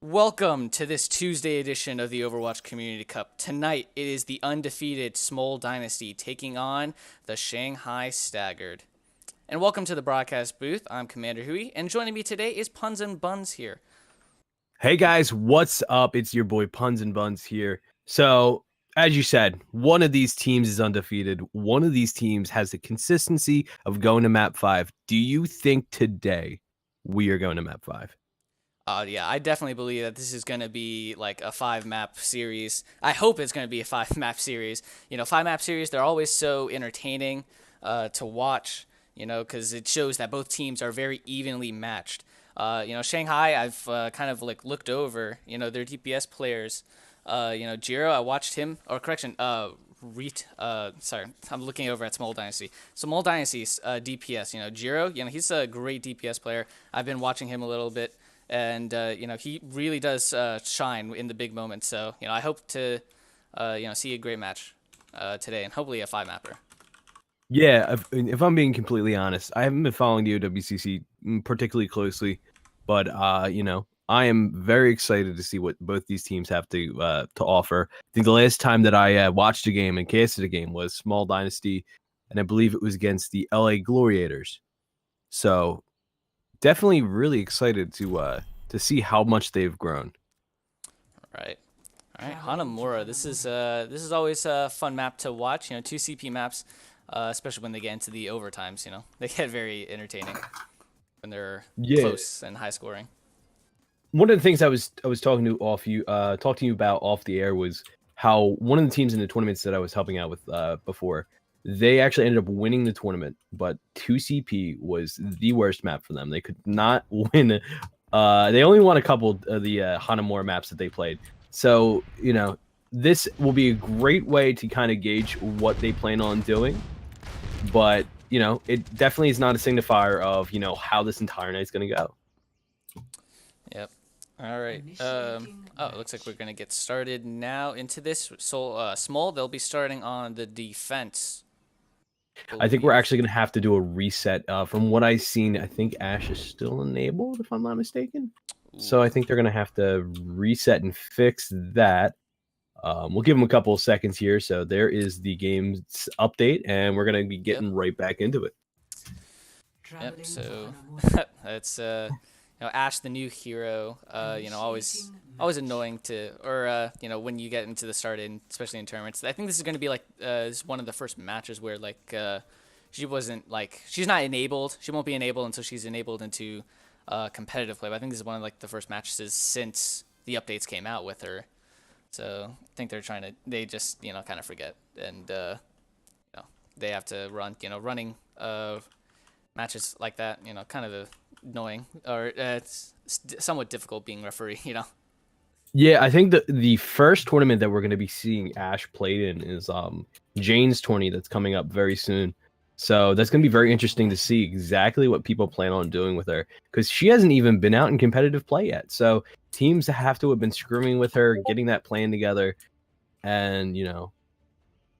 Welcome to this Tuesday edition of the Overwatch Community Cup. Tonight, it is the undefeated Smol Dynasty taking on the Shanghai Staggered. And welcome to the broadcast booth. I'm Commander Hui, and joining me today is Puns and Buns here. Hey guys, what's up? It's your boy Puns and Buns here. So, as you said, one of these teams is undefeated. One of these teams has the consistency of going to map 5. Do you think today we are going to map 5? Yeah, I definitely believe that this is going to be like a 5-map series. I hope it's going to be a 5-map series. 5-map series, they're always so entertaining to watch, because it shows that both teams are very evenly matched. Shanghai, I've kind of like looked over, their DPS players. Jiro, I watched him, or correction, sorry, I'm looking over at Smol Dynasty. Smol Dynasty's DPS, Jiro, he's a great DPS player. I've been watching him a little bit. And he really does shine in the big moments. So I hope to see a great match today, and hopefully a 5-mapper. Yeah, if I'm being completely honest, I haven't been following the OWCC particularly closely, but I am very excited to see what both these teams have to offer. I think the last time that I watched a game and casted a game was Smol Dynasty, and I believe it was against the LA Gloriators. So definitely really excited to see how much they've grown. All right, Hanamura. This is always a fun map to watch. 2 CP maps, especially when they get into the overtimes. They get very entertaining when they're close and high scoring. One of the things I was talking to you about off the air was how one of the teams in the tournaments that I was helping out with before, they actually ended up winning the tournament, but 2CP was the worst map for them. They could not win. They only won a couple of the Hanamura maps that they played. So, this will be a great way to kind of gauge what they plan on doing. But, it definitely is not a signifier of, how this entire night's going to go. Yep. All right. It looks like we're going to get started now into this. So, Smol, they'll be starting on the defense. I think we're actually going to have to do a reset. From what I've seen, I think Ashe is still enabled, if I'm not mistaken. Ooh. So I think they're going to have to reset and fix that. We'll give them a couple of seconds here. So there is the game's update, and we're going to be getting right back into it. Yep, so that's Ashe, the new hero, always annoying to, or when you get into the start, especially in tournaments. I think this is going to be like one of the first matches where she's not enabled. She won't be enabled until she's enabled into competitive play. But I think this is one of the first matches since the updates came out with her. So I think they just kind of forget, and they have to running matches like that, kind of annoying, or it's somewhat difficult being referee, Yeah, I think the first tournament that we're going to be seeing Ashe played in is Jane's tourney that's coming up very soon. So that's going to be very interesting to see exactly what people plan on doing with her, because she hasn't even been out in competitive play yet. So teams have to have been screwing with her, getting that plan together, and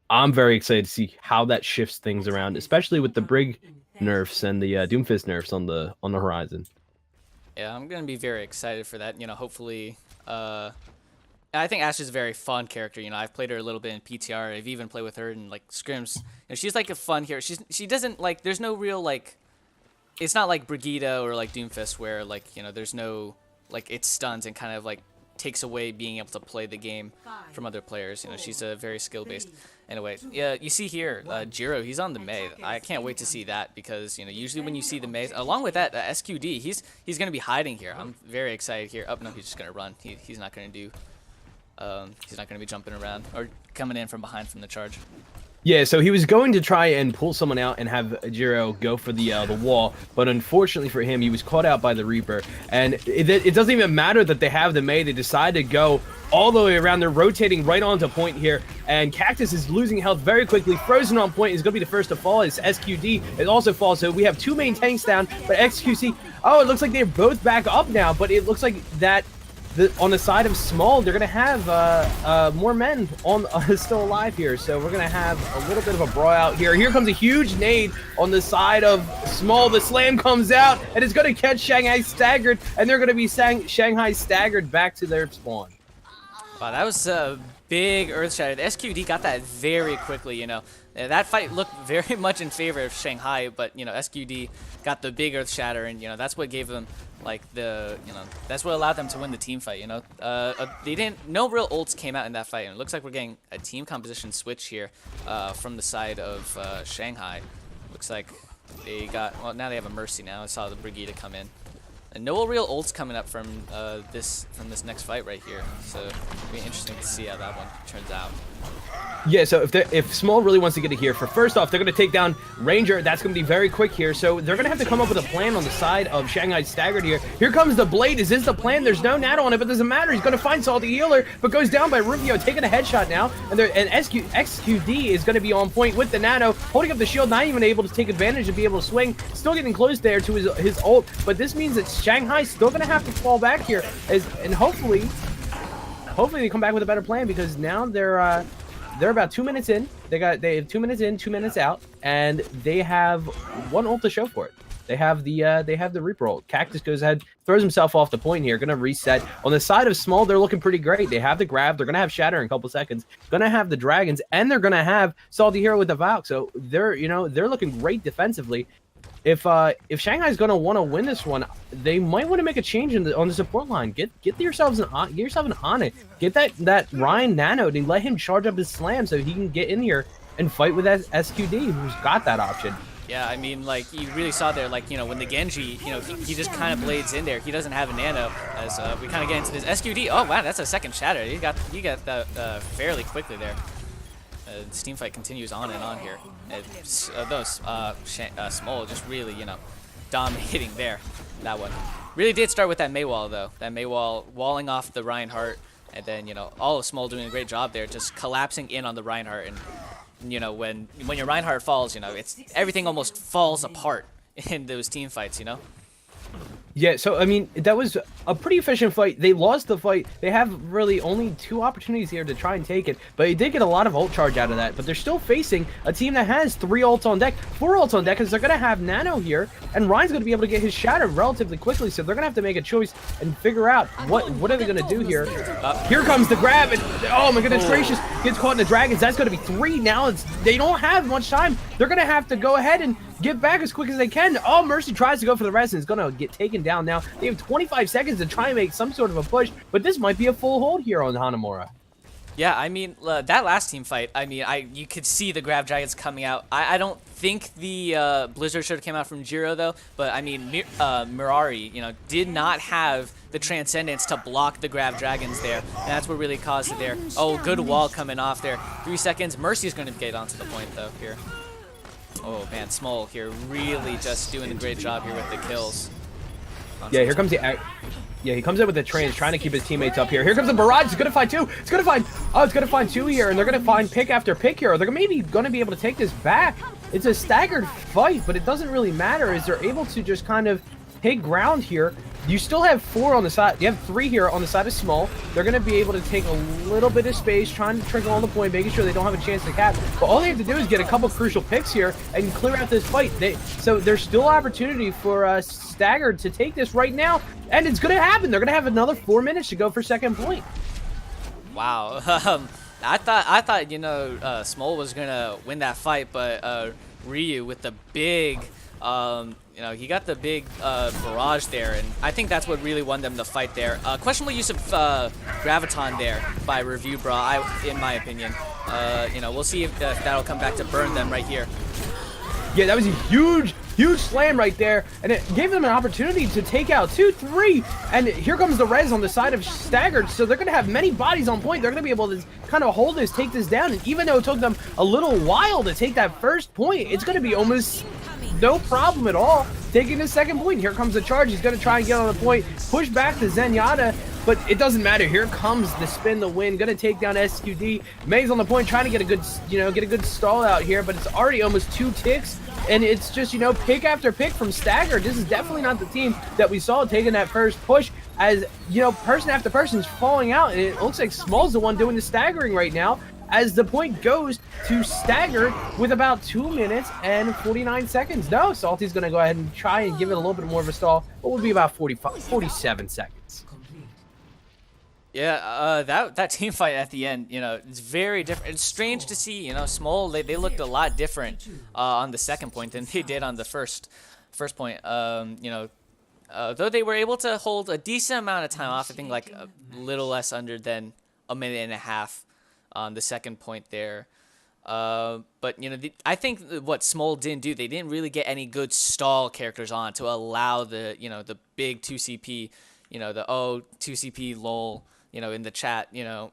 I'm very excited to see how that shifts things around, especially with the Brig nerfs and the Doomfist nerfs on the horizon. Yeah, I'm gonna be very excited for that. Hopefully, I think Ashe is a very fun character. I've played her a little bit in PTR. I've even played with her in scrims. She's like a fun hero. She doesn't there's no real it's not like Brigida or Doomfist where there's no it stuns and kind of takes away being able to play the game from other players. She's a very skill based. Anyway, yeah, you see here, Jiro, he's on the Mei. I can't wait to see that because usually when you see the Mei, along with that, SQD, he's gonna be hiding here. I'm very excited here. Oh no, he's just gonna run. He's not gonna do. He's not gonna be jumping around or coming in from behind from the charge. Yeah, so he was going to try and pull someone out and have Jiro go for the wall, but unfortunately for him, he was caught out by the Reaper. And it doesn't even matter that they have the Mei. They decide to go all the way around. They're rotating right onto point here, and Cactus is losing health very quickly. Frozen on point is going to be the first to fall. As SQD is also falls. So we have 2 main tanks down, but XQC, oh, it looks like they're both back up now, but it looks like that on the side of Smol, they're going to have more men on still alive here. So we're going to have a little bit of a brawl out here. Here comes a huge nade on the side of Smol. The slam comes out, and it's going to catch Shanghai Staggered, and they're going to be Shanghai Staggered back to their spawn. Wow, that was a big earth shatter. The SQD got that very quickly, you know. That fight looked very much in favor of Shanghai, but, you know, SQD got the big earth shatter, and, you know, that's what gave them, like, that's what allowed them to win the team fight, you know. No real ults came out in that fight, and it looks like we're getting a team composition switch here from the side of Shanghai. Looks like they got, well, now they have a Mercy now. I saw the Brigida come in. And no real ults coming up from this next fight right here, so it'll be interesting to see how that one turns out. Yeah, so if Smol really wants to get it here, first off, they're going to take down Ranger. That's going to be very quick here, so they're going to have to come up with a plan on the side of Shanghai Staggered here. Here comes the Blade. Is this the plan? There's no nano on it, but doesn't matter. He's going to find Salty Healer, but goes down by Rufio, taking a headshot now, and XQD is going to be on point with the nano, holding up the shield, not even able to take advantage and be able to swing. Still getting close there to his ult, but this means that Shanghai's still going to have to fall back here, and hopefully they come back with a better plan, because now they're about 2 minutes in. They have 2 minutes in, 2 minutes out, and they have one ult to show for it. They have the Reaper ult. Cactus goes ahead, throws himself off the point here, gonna reset. On the side of Smol, they're looking pretty great. They have the grab, they're gonna have Shatter in a couple seconds, gonna have the Dragons, and they're gonna have Salty Hero with the Valk. So they're looking great defensively. If Shanghai's gonna want to win this one, they might want to make a change on the support line. Get yourself an Onyx. Get that Ryan Nano and let him charge up his slam so he can get in here and fight with SQD, who's got that option. Yeah, I mean, like, you really saw there, like, you know, when the Genji, you know, he just kind of blades in there. He doesn't have a nano, as we kind of get into this. SQD, oh, wow, that's a second shatter. He got that fairly quickly there. This team fight continues on and on here. Smol just really, you know, dominating there. That one really did start with that Mei wall, though. That Mei wall walling off the Reinhardt, and then, you know, all of Smol doing a great job there, just collapsing in on the Reinhardt. And, you know, when your Reinhardt falls, you know, everything almost falls apart in those team fights, you know. Yeah, so, I mean, that was a pretty efficient fight. They lost the fight. They have really only 2 opportunities here to try and take it, but they did get a lot of ult charge out of that. But they're still facing a team that has 3 ults on deck, 4 ults on deck, because they're going to have Nano here, and Ryan's going to be able to get his Shatter relatively quickly, so they're going to have to make a choice and figure out what are they going to do here. Here comes the grab, and oh my goodness gracious, gets caught in the Dragons. That's going to be 3 now. They don't have much time. They're going to have to go ahead and get back as quick as they can. Oh, Mercy tries to go for the rest and is going to get taken down now. They have 25 seconds to try and make some sort of a push, but this might be a full hold here on Hanamura. Yeah, I mean, that last team fight, I mean, you could see the Grab Dragons coming out. I don't think the Blizzard should have came out from Jiro, though, but, I mean, Mirari, you know, did not have the Transcendence to block the Grab Dragons there, and that's what really caused it there. Oh, good wall coming off there. 3 seconds. Mercy's going to get onto the point, though, here. Oh, man, Smol here really just doing a great job here with the kills. Yeah, here comes the... Yeah, he comes in with the trains, trying to keep his teammates up here. Here comes the barrage. It's going to find 2. It's going to find 2 here, and they're going to find pick after pick here. They're maybe going to be able to take this back. It's a staggered fight, but it doesn't really matter as they're able to just kind of take ground here. You still have 4 on the side. You have 3 here on the side of Smol. They're going to be able to take a little bit of space, trying to trickle on the point, making sure they don't have a chance to cap. But all they have to do is get a couple crucial picks here and clear out this fight. So there's still opportunity for Staggered to take this right now, and it's going to happen. They're going to have another 4 minutes to go for second point. Wow. I thought you know, Smol was going to win that fight, but Ryu with the big... you know, he got the big barrage there, and I think that's what really won them the fight there. Questionable use of Graviton there by Review Bra, in my opinion. You know, we'll see if that'll come back to burn them right here. Yeah, that was a huge slam right there, and it gave them an opportunity to take out 2, 3, and here comes the res on the side of Staggered, so they're going to have many bodies on point. They're going to be able to kind of hold this, take this down, and even though it took them a little while to take that first point, it's going to be almost no problem at all taking the second point. Here comes the charge. He's going to try and get on the point, push back to Zenyatta, but it doesn't matter. Here comes the spin, the win. Going to take down SQD. May's on the point, trying to get a good, get a good stall out here, but it's already almost 2 ticks, and it's just, pick after pick from Staggered. This is definitely not the team that we saw taking that first push. as, you know, person after person is falling out, and it looks like Smol's the one doing the staggering right now, as the point goes to Staggered with about 2 minutes and 49 seconds. No, Salty's going to go ahead and try and give it a little bit more of a stall. What would be about 47 seconds. Yeah, that team fight at the end, you know, it's very different. It's strange to see, you know, Smol, they looked a lot different on the second point than they did on the first point. You know, though they were able to hold a decent amount of time off, I think like a little less under than a minute and a half on the second point there. But, you know, I think what Smol didn't do, they didn't really get any good stall characters on to allow the, you know, the big 2CP, you know, the OWCC lol, you know, in the chat, you know,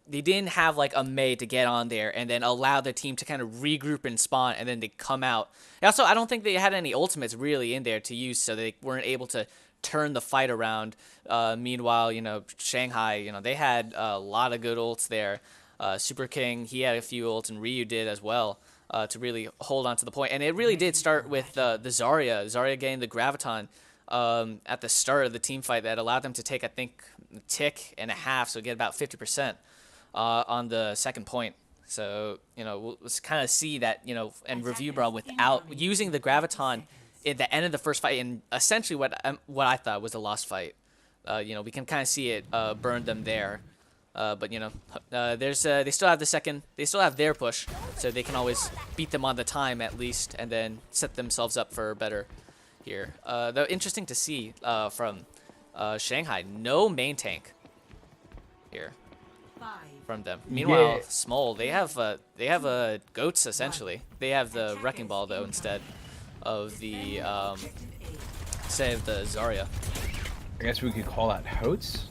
they didn't have like a Mei to get on there and then allow the team to kind of regroup and spawn, and then they come out. And also, I don't think they had any ultimates really in there to use, so they weren't able to turn the fight around. Meanwhile, you know, Shanghai, you know, they had a lot of good ults there. Super King, he had a few ults, and Ryu did as well, to really hold on to the point. And it really did start with the Zarya getting the Graviton at the start of the team fight that allowed them to take, I think, a tick and a half, so get about 50% on the second point. So, you know, we'll kind of see that, you know, and Review Bra without using the Graviton at the end of the first fight, and essentially what I thought was a lost fight. You know, we can kind of see it burn them there. But, you know, they still have they still have their push, so they can always beat them on the time at least, and then set themselves up for better here. Though interesting to see from Shanghai, no main tank here from them. Meanwhile, yeah. Smol, they have goats essentially. They have the Wrecking Ball though instead of the Zarya. I guess we could call that Hotes.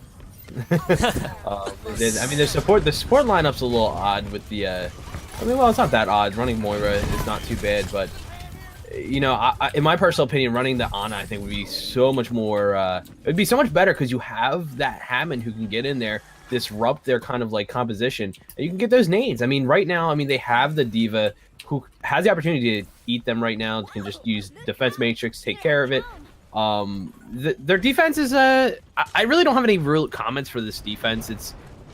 I mean, the support lineup's a little odd with the. I mean, well, it's not that odd. Running Moira is not too bad, but you know, in my personal opinion, running the Ana I think would be so much more. It'd be so much better because you have that Hammond who can get in there, disrupt their kind of like composition, and you can get those nades. I mean, right now, I mean, they have the Diva who has the opportunity to eat them right now. Can just use defense matrix, take care of it. Their defense is I really don't have any real comments for this defense.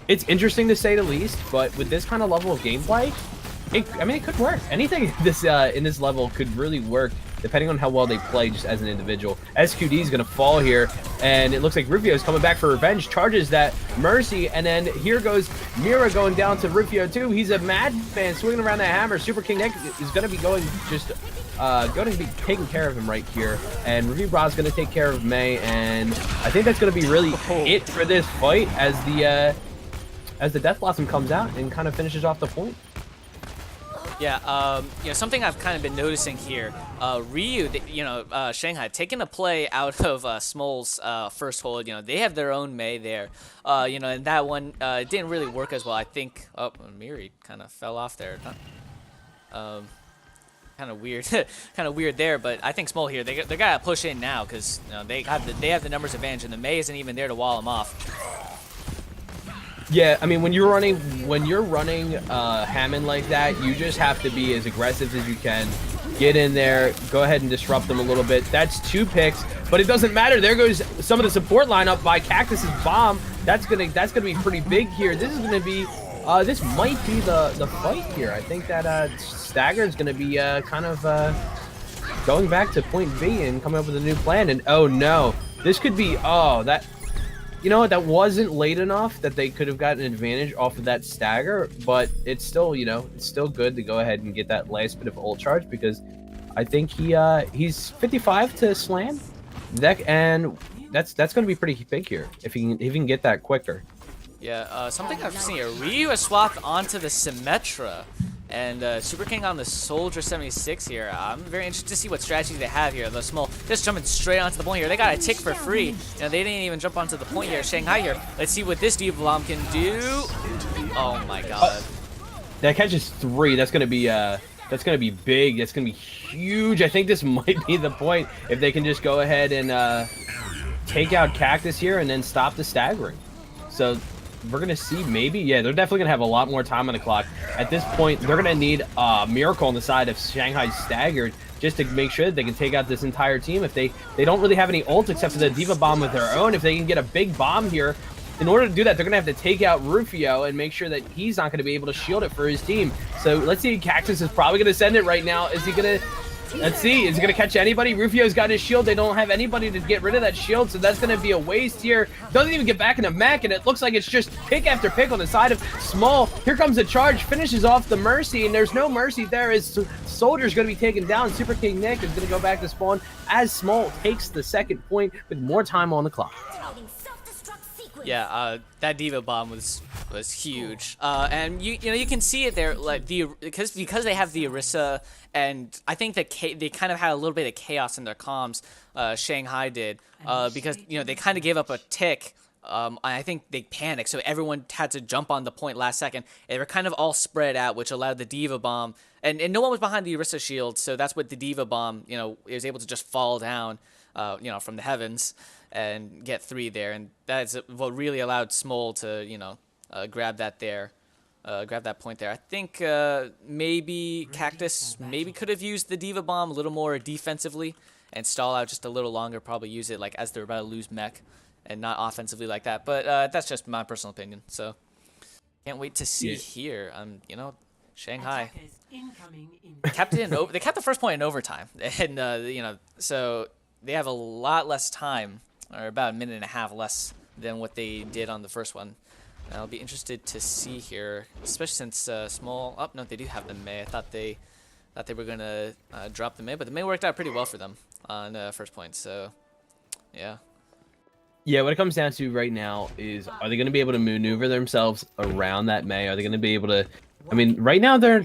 It's interesting to say the least, but with this kind of level of gameplay, I mean, it could work. Anything this in this level could really work depending on how well they play just as an individual. SQD is going to fall here, and it looks like Rufio is coming back for revenge, charges that Mercy, and then here goes Mira going down to Rufio too. He's a madman swinging around that hammer. Super King Nick is going to be going just going to be taking care of him right here, and Review Bra is going to take care of Mei, and I think that's going to be really it for this fight as the Death Blossom comes out and kind of finishes off the point. Yeah, you know, something I've kind of been noticing here, Ryu, you know, Shanghai, taking a play out of Smol's first hold, you know, they have their own Mei there, you know, and that one it didn't really work as well. I think, oh, Miri kind of fell off there. Kind of weird, kind of weird there, but I think Smol here, they gotta push in now because you know, they have the numbers advantage, and the Mei isn't even there to wall them off. Yeah, I mean, when you're running Hammond like that, you just have to be as aggressive as you can. Get in there, go ahead and disrupt them a little bit. That's 2 picks, but it doesn't matter. There goes some of the support lineup by Cactus's bomb. That's gonna be pretty big here. This is gonna be this might be the fight here. I think that Staggered's gonna be kind of going back to point B and coming up with a new plan. And oh no, this could be that. You know what, that wasn't late enough that they could have gotten an advantage off of that stagger, but it's still, you know, it's still good to go ahead and get that last bit of ult charge because I think he's 55 to slam deck, and that's going to be pretty big here if he can get that quicker. Yeah, something I've seen here. Ryu has swapped onto the Symmetra, and Super King on the Soldier 76 here. I'm very interested to see what strategy they have here. The Smol just jumping straight onto the point here. They got a tick for free. You know, they didn't even jump onto the point here. Shanghai here. Let's see what this Diva Bomb can do. Oh my god. That catches 3. That's gonna be big. That's gonna be huge. I think this might be the point if they can just go ahead and take out Cactus here and then stop the staggering. So we're gonna see maybe, yeah, they're definitely gonna have a lot more time on the clock. At this point, they're gonna need a miracle on the side of Shanghai Staggered just to make sure that they can take out this entire team. If they don't really have any ult except for the Diva Bomb of their own, if they can get a big bomb here, in order to do that, they're gonna have to take out Rufio and make sure that he's not gonna be able to shield it for his team. So let's see, Cactus is probably gonna send it right now. Is he gonna? Let's see, is he going to catch anybody? Rufio's got his shield. They don't have anybody to get rid of that shield, so that's going to be a waste here. Doesn't even get back in the mech, and it looks like it's just pick after pick on the side of Smol. Here comes the charge, finishes off the Mercy, and there's no Mercy there as Soldier's going to be taken down. Super King Nick is going to go back to spawn as Smol takes the second point with more time on the clock. Yeah, that Diva Bomb was huge, and you know you can see it there, like because they have the Orisa, and I think that they kind of had a little bit of chaos in their comms. Shanghai did, because you know they kind of gave up a tick. I think they panicked, so everyone had to jump on the point last second. They were kind of all spread out, which allowed the Diva Bomb, and no one was behind the Orisa shield, so that's what the Diva Bomb, you know, it was able to just fall down, you know, from the heavens and get 3 there, and that's what really allowed Smol to, you know, grab that point there. I think maybe Cactus maybe could have used the Diva Bomb a little more defensively and stall out just a little longer, probably use it like as they're about to lose mech and not offensively like that. But that's just my personal opinion. So can't wait to see here. You know, Shanghai kept it in. They kept the first point in overtime, and you know, so they have a lot less time, or about a minute and a half less than what they did on the first one. I'll be interested to see here, especially since Smol. Oh no, they do have the Mei. I thought they were gonna drop the Mei, but the Mei worked out pretty well for them on first point. So yeah. Yeah, what it comes down to right now is, are they going to be able to maneuver themselves around that Mei? Are they going to be able to? I mean, right now they're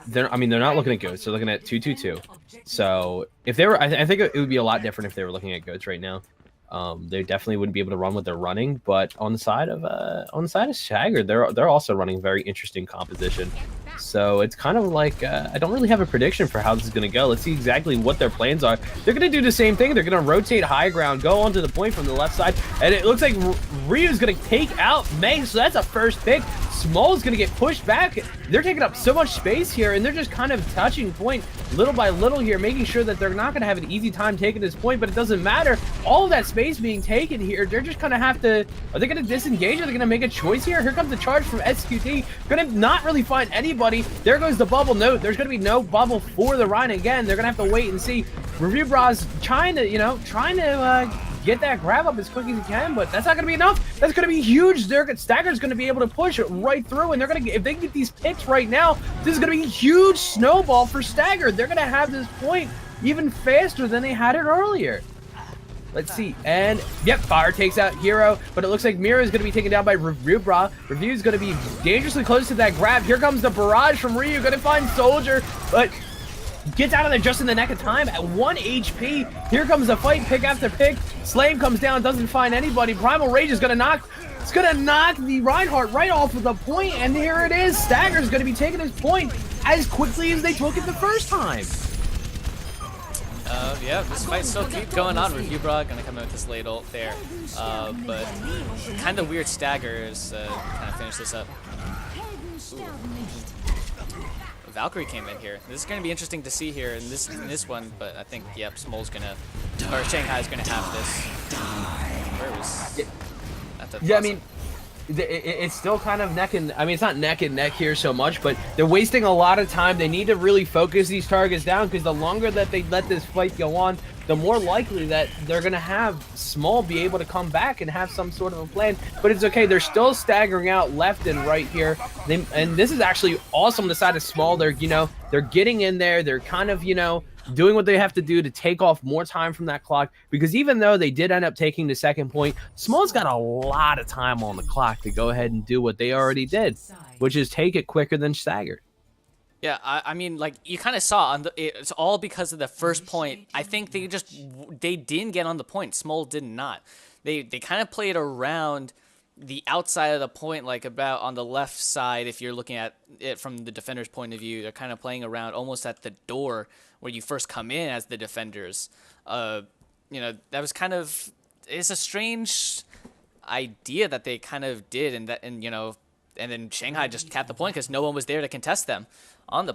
not looking at goats. They're looking at 2-2-2. So if they were, I think it would be a lot different if they were looking at goats right now. They definitely wouldn't be able to run what they're running. But on the side of Staggered, they're also running very interesting composition. So it's kind of like I don't really have a prediction for how this is going to go. Let's see exactly what their plans are. They're going to do the same thing. They're going to rotate high ground, go onto the point from the left side, and it looks like Ryu's going to take out Mei. So that's a first pick. Smol's going to get pushed back. They're taking up so much space here, and they're just kind of touching point little by little here, making sure that they're not going to have an easy time taking this point, but it doesn't matter. All of that space being taken here, they're just going to have to, are they going to disengage? Are they going to make a choice here? Here comes the charge from SQT. Going to not really find anybody. There goes the bubble. No, there's going to be no bubble for the Rhine again. They're going to have to wait and see. Review Bras trying to get that grab up as quick as he can, but that's not going to be enough. That's going to be huge. Staggered's going to be able to push it right through, and they're going to, if they can get these picks right now, this is going to be a huge snowball for Staggered. They're going to have this point even faster than they had it earlier. Let's see, and yep, Fire takes out Hero, but it looks like Mira is going to be taken down by Review Bra. Review is going to be dangerously close to that grab. Here comes the barrage from Ryu, going to find Soldier, but gets out of there just in the nick of time at 1 HP. Here comes the fight, pick after pick. Slame comes down, doesn't find anybody. Primal Rage is gonna knock the Reinhardt right off of the point, and here it is. Stagger's gonna be taking his point as quickly as they took it the first time. Yeah, this fight still keeps going on. Review Bra gonna come in with this late ult there, but kind of weird Staggers kind of finish this up. Ooh. Valkyrie came in here. This is going to be interesting to see here in this one, but I think, yep, Smol's gonna, or Shanghai's gonna have this. Where was? Yeah, I mean, it's still kind of neck and, I mean, it's not neck and neck here so much, but they're wasting a lot of time. They need to really focus these targets down, because the longer that they let this fight go on, the more likely that they're going to have Smol be able to come back and have some sort of a plan. But it's okay. They're still staggering out left and right here. And this is actually awesome on the side of Smol. They're getting in there. They're kind of, doing what they have to do to take off more time from that clock, because even though they did end up taking the second point, Smol's got a lot of time on the clock to go ahead and do what they already did, which is take it quicker than Staggered. Yeah, I mean, like, you kind of saw, it's all because of the first point. I think they didn't get on the point. Smol did not. They kind of played around the outside of the point, like about on the left side. If you're looking at it from the defender's point of view, they're kind of playing around almost at the door where you first come in as the defenders. That was kind of, it's a strange idea that they kind of did, and you know, and then Shanghai just capped the point because no one was there to contest them on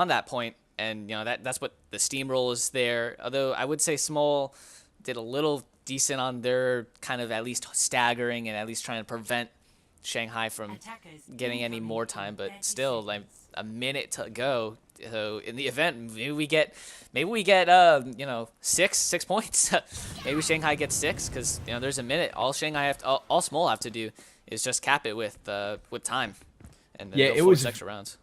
that point, and you know that's what the steamroll is there. Although I would say Smol did a little decent on their kind of at least staggering and at least trying to prevent Shanghai from getting any more time, but still, like a minute to go. So in the event, maybe we get you know, six points. Maybe Shanghai gets 6 because you know there's a minute. All Smol have to do is just cap it with time, and then Yeah, go force extra rounds.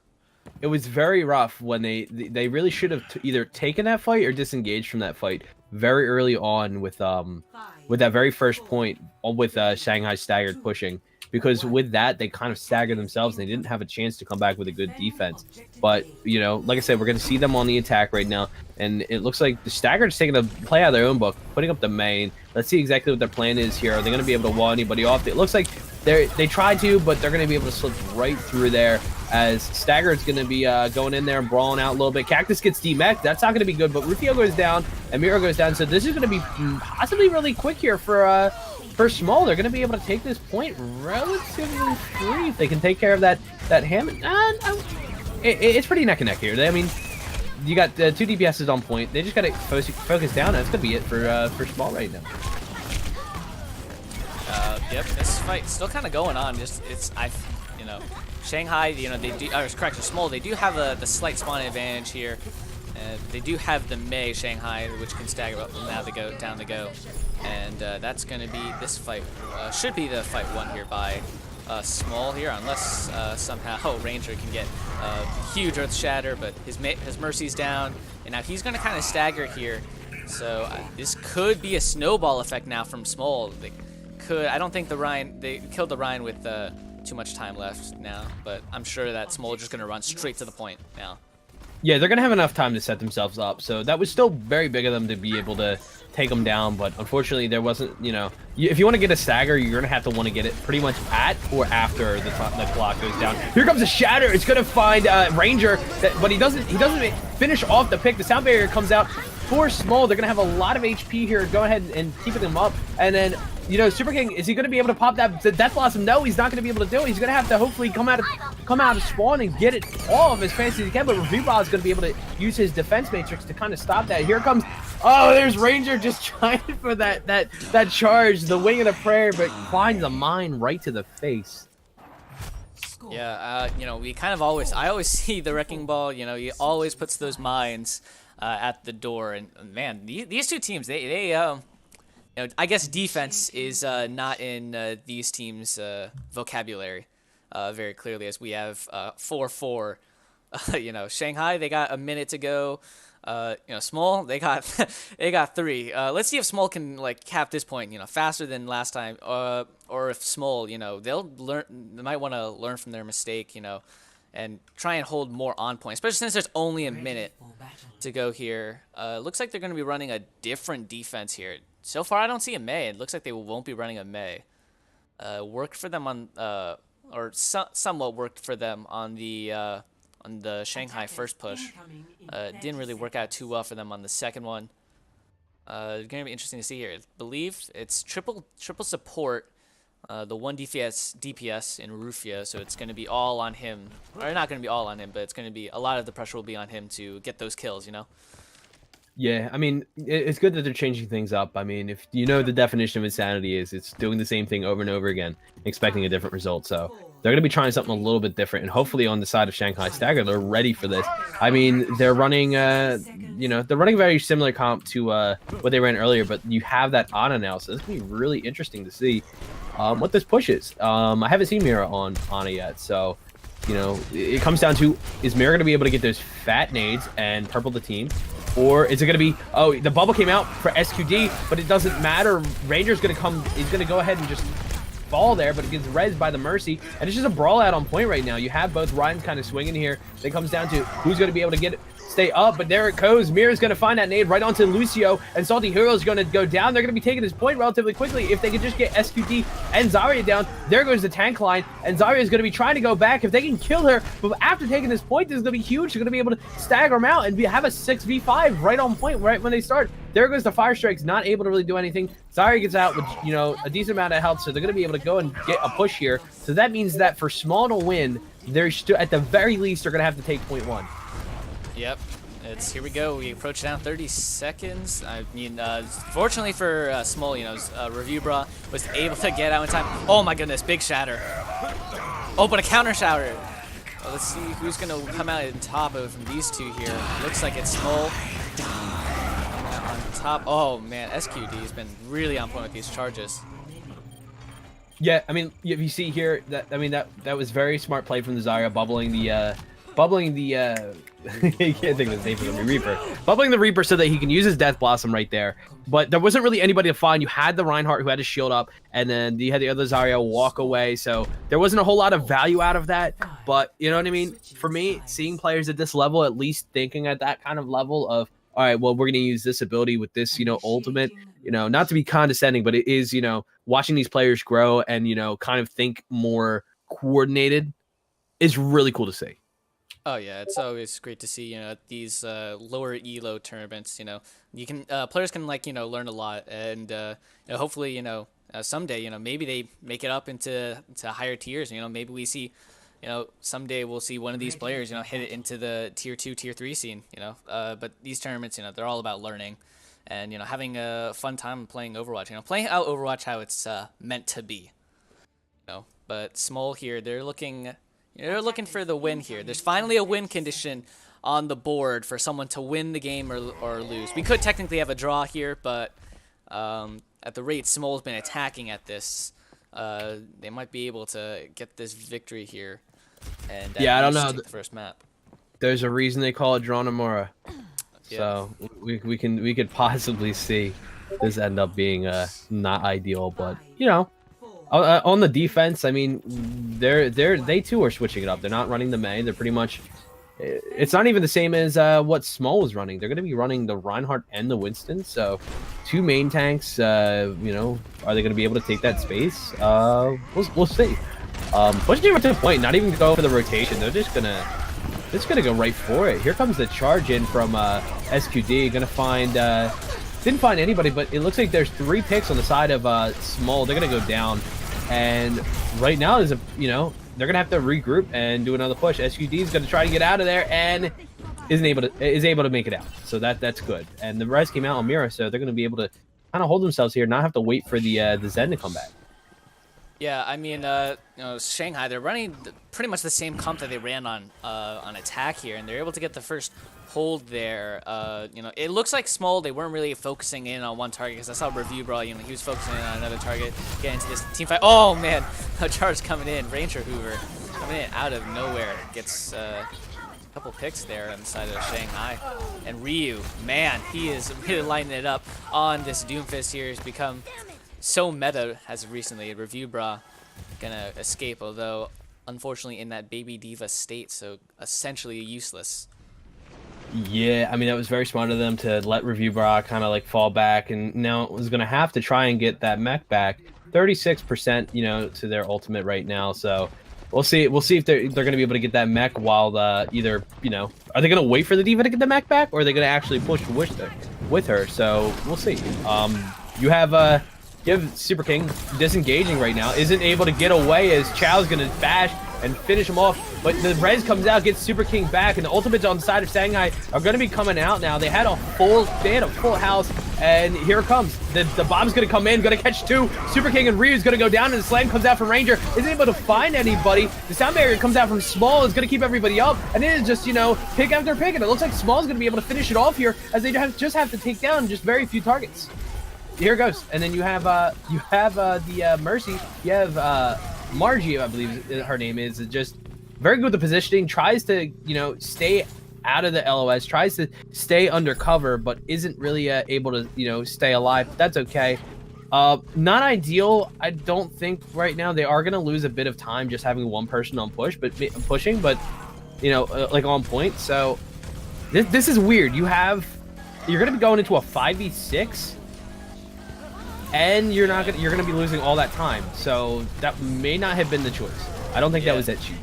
It was very rough when they really should have either taken that fight or disengaged from that fight very early on with that very first point with Shanghai staggered pushing, because with that they kind of staggered themselves and they didn't have a chance to come back with a good defense. But you know, like I said, we're going to see them on the attack right now, and it looks like the Staggered's taking a play out of their own book, putting up the main. Let's see exactly what their plan is here. Are they going to be able to wall anybody off? It looks like they tried to, but they're going to be able to slip right through there, as Staggered's going to be going in there and brawling out a little bit. Cactus gets demeched. That's not going to be good, but Rufio goes down and Miro goes down. So this is going to be possibly really quick here for Smol. They're going to be able to take this point relatively free if they can take care of that Hammond. It's pretty neck and neck here. I mean, you got 2 DPSs on point. They just got to focus down. That's going to be it for Smol right now. Yep, this fight's still kind of going on. You know, Shanghai, you know, Smol, they do have the slight spawn advantage here. They do have the Mei Shanghai, which can stagger up now to go down to go, and that's going to be this fight. Should be the fight won here by Smol here, unless somehow Ranger can get a huge Earth Shatter, but his Mercy's down, and now he's going to kind of stagger here. So this could be a snowball effect now from Smol. I don't think they killed the Ryan with too much time left now, but I'm sure that Smol is just going to run straight to the point now. Yeah, they're going to have enough time to set themselves up, so that was still very big of them to be able to take them down, but unfortunately there wasn't, you know, if you want to get a stagger, you're going to have to want to get it pretty much at or after the clock goes down. Here comes a shatter. It's going to find Ranger, but he doesn't finish off the pick. The sound barrier comes out for Smol. They're going to have a lot of HP here. Go ahead and keeping them up, and then, you know, Super King, is he going to be able to pop that Death Blossom? No, he's not going to be able to do it. He's going to have to hopefully come out of spawn and get it off as fast as he can, but Reviva is going to be able to use his defense matrix to kind of stop that. Here comes, oh, there's Ranger just trying for that charge, the wing of the prayer, but finds the mine right to the face. Yeah, you know, I always see the Wrecking Ball, you know, he always puts those mines at the door, and man, these two teams, they you know, I guess defense is not in these teams' vocabulary very clearly, as we have 4-4. You know, Shanghai, they got a minute to go. You know, Smol, they got 3. Let's see if Smol can like cap this point, you know, faster than last time, or if Smol, you know, they might want to learn from their mistake, you know, and try and hold more on point, especially since there's only a minute to go here. Looks like they're going to be running a different defense here. So far, I don't see a Mei. It looks like they won't be running a Mei. Worked for them on, or somewhat worked for them on the Shanghai first push. Didn't really work out too well for them on the second one. It's gonna be interesting to see here. I believe it's triple support. The 1 DPS in Rufio, so it's gonna be all on him. Or not gonna be all on him, but it's gonna be a lot of the pressure will be on him to get those kills. You know. Yeah, I mean, it's good that they're changing things up. I mean, if you know the definition of insanity is, it's doing the same thing over and over again, expecting a different result. So they're going to be trying something a little bit different, and hopefully on the side of Shanghai Staggered, they're ready for this. I mean, they're running, you know, they're running a very similar comp to what they ran earlier, but you have that Ana now, so it's going to be really interesting to see what this push is. I haven't seen Mira on Ana yet, so, you know, it comes down to, is Mira going to be able to get those fat nades and purple the team? Or is it going to be, oh, the bubble came out for SQD, but it doesn't matter. Ranger's going to come, he's going to go ahead and just fall there, but it gets rezzed by the Mercy. And it's just a brawl out on point right now. You have both Ryans kind of swinging here. It comes down to who's going to be able to get it, stay up, but there it goes. Mira's going to find that nade right onto Lucio, and Salty Hero's going to go down. They're going to be taking this point relatively quickly. If they can just get SQD and Zarya down, there goes the tank line, and Zarya is going to be trying to go back. If they can kill her, but after taking this point, this is going to be huge. They're going to be able to stagger them out and have a 6v5 right on point right when they start. There goes the Fire Strike's not able to really do anything. Zarya gets out with, you know, a decent amount of health, so they're going to be able to go and get a push here. So that means that for Smol to win, they're at the very least, they're going to have to take point 1. Yep. Here we go. We approach down 30 seconds. I mean, fortunately for Smol, you know, Review Bra was able to get out in time. Oh my goodness, big shatter. Oh, but a counter shatter. Well, let's see who's going to come out on top of these two here. Looks like it's Smol. On top. Oh man, SQD has been really on point with these charges. Yeah, I mean, if you see here, that was very smart play from the Zarya, bubbling the I can't think of his name for the Reaper. Bubbling the Reaper so that he can use his Death Blossom right there. But there wasn't really anybody to find. You had the Reinhardt who had his shield up, and then you had the other Zarya walk away. So there wasn't a whole lot of value out of that. But you know what I mean? For me, seeing players at this level, at least thinking at that kind of level of, all right, well, we're going to use this ability with this, you know, ultimate, you know, not to be condescending, but it is, you know, watching these players grow and, you know, kind of think more coordinated is really cool to see. Oh yeah, it's always great to see, you know, these lower elo tournaments. You know, you can players can, like, you know, learn a lot, and you know, hopefully, you know, someday, you know, maybe they make it up into higher tiers. You know, maybe we see, you know, someday we'll see one of these players, you know, hit it into the tier 2, tier 3 scene. You know, but these tournaments, you know, they're all about learning, and, you know, having a fun time playing Overwatch. You know, playing out Overwatch how it's meant to be. You know, but Smol here, they're looking for the win here. There's finally a win condition on the board for someone to win the game or lose. We could technically have a draw here, but at the rate Smol's been attacking at this, they might be able to get this victory here. And yeah, I don't know. Take the first map. There's a reason they call it Dronamora. Yeah. So we could possibly see this end up being not ideal, but you know. On the defense, I mean, they too are switching it up. They're not running the Mei. They're pretty much. It's not even the same as what Smol was running. They're going to be running the Reinhardt and the Winston. So, 2 main tanks. You know, are they going to be able to take that space? We'll see. Pushing it to the point, not even go for the rotation. They're just gonna go right for it. Here comes the charge in from SQD. Gonna find. Didn't find anybody, but it looks like there's 3 picks on the side of Smol. They're gonna go down. And right now, there's they're gonna have to regroup and do another push. SQD is gonna try to get out of there and is able to make it out. So that's good. And the res came out on Mira, so they're gonna be able to kind of hold themselves here, not have to wait for the Zen to come back. Yeah, I mean, you know, Shanghai, they're running pretty much the same comp that they ran on attack here, and they're able to get the first hold there. You know, it looks like Smol, they weren't really focusing in on one target, because I saw Review Brawl, you know, he was focusing in on another target, getting into this team fight. Oh man, a charge coming in, Ranger Hoover coming in out of nowhere, gets a couple picks there on the side of Shanghai. And Ryu, man, he is really lighting it up on this Doomfist here. He's become so meta as of recently. Review Bra gonna escape, although unfortunately in that baby diva state, so essentially useless. Yeah, I mean, that was very smart of them to let Review Bra kind of like fall back, and now it was gonna have to try and get that mech back. 36%, you know, to their ultimate right now. So we'll see if they're gonna be able to get that mech while either, you know, are they gonna wait for the diva to get the mech back, or are they gonna actually push with her? So we'll see. You have Super King disengaging right now, isn't able to get away as Chow's gonna bash and finish him off, but the res comes out, gets Super King back, and the ultimates on the side of Shanghai are gonna be coming out now. They had a full house, and here it comes. The bomb's gonna come in, gonna catch 2. Super King and Ryu's gonna go down, and the slam comes out from Ranger, isn't able to find anybody. The sound barrier comes out from Smol, is gonna keep everybody up, and it is just, you know, pick after pick, and it looks like Smol's gonna be able to finish it off here, as they just have to take down just very few targets. Here it goes, and then you have the Mercy. You have Margie, I believe her name is just very good with the positioning. Tries to, you know, stay out of the LOS. Tries to stay undercover, but isn't really able to, you know, stay alive. But that's okay. Not ideal, I don't think right now. They are gonna lose a bit of time just having one person on pushing, but you know, like on point. So this is weird. You're gonna be going into a 5v6. And you're gonna be losing all that time, so that may not have been the choice. I don't think that was that cheap.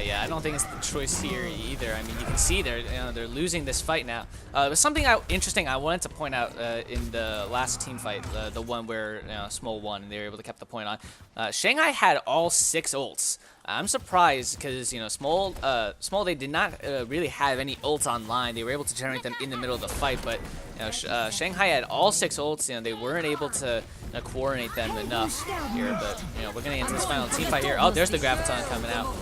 Yeah, I don't think it's the choice here either. I mean, you can see they're losing this fight now. But something interesting I wanted to point out in the last team fight, the one where Smol won and they were able to keep the point on. Shanghai had all 6 ults. I'm surprised because Smol they did not really have any ults online. They were able to generate them in the middle of the fight, but Shanghai had all 6 ults. They weren't able to coordinate them enough here. But we're gonna get into this final team fight here. Oh, there's the Graviton coming out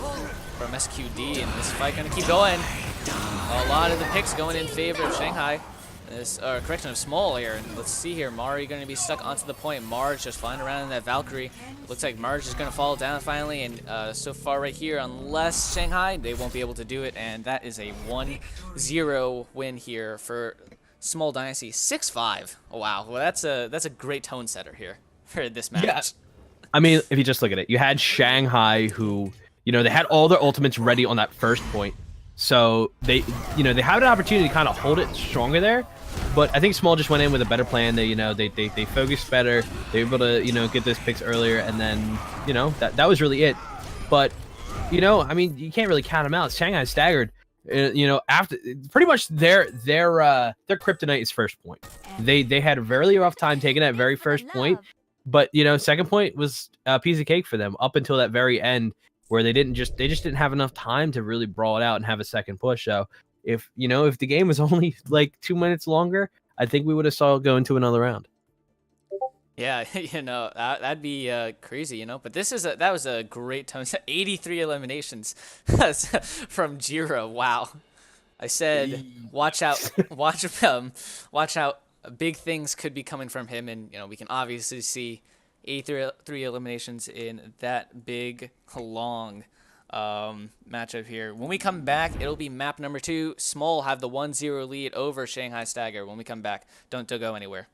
from SQD, and this fight gonna keep going. A lot of the picks going in favor of Shanghai. This, correction, of Smol here. And let's see here. Mari going to be stuck onto the point. Marge just flying around in that Valkyrie. Looks like Marge is going to fall down finally. And so far right here, unless Shanghai, they won't be able to do it. And that is a 1-0 win here for Smol Dynasty. 6-5. Oh, wow. Well, that's a great tone setter here for this match. Yeah. I mean, if you just look at it, you had Shanghai who, they had all their ultimates ready on that first point. So they had an opportunity to kind of hold it stronger there. But I think Smol just went in with a better plan. They focused better. They were able to, get those picks earlier, and then, that was really it. But, I mean, you can't really count them out. Shanghai Staggered, after pretty much their kryptonite is first point. They had a very rough time taking that very first point, but second point was a piece of cake for them up until that very end, where they just didn't have enough time to really brawl it out and have a second push. So if the game was only like 2 minutes longer, I think we would have saw it go into another round. Yeah, that'd be crazy, But that was a great tone. 83 eliminations from Jiro. Wow. I said, watch out, watch out. Big things could be coming from him, and we can obviously see 83 eliminations in that big, long matchup here. When we come back, it'll be map number 2. Smol have the 1-0 lead over Shanghai Stagger. When we come back, don't go anywhere.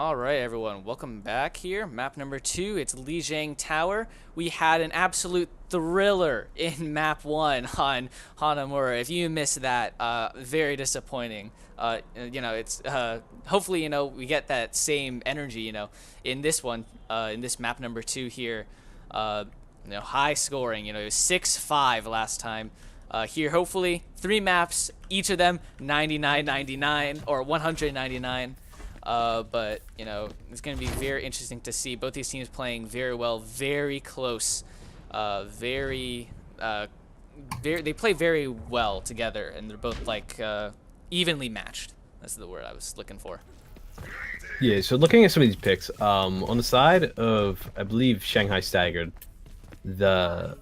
All right, everyone, welcome back here. Map number 2, it's Lijiang Tower. We had an absolute thriller in map 1 on Hanamura. If you missed that, very disappointing. It's hopefully, we get that same energy, in this one, in this map number 2 here. High scoring, it was 6-5 last time. Here, hopefully, 3 maps, each of them 99-99 or 199. But it's going to be very interesting to see both these teams playing very well, very close, they play very well together, and they're both like evenly matched. That's the word I was looking for. Yeah, so looking at some of these picks, on the side of, I believe, Shanghai Staggered, the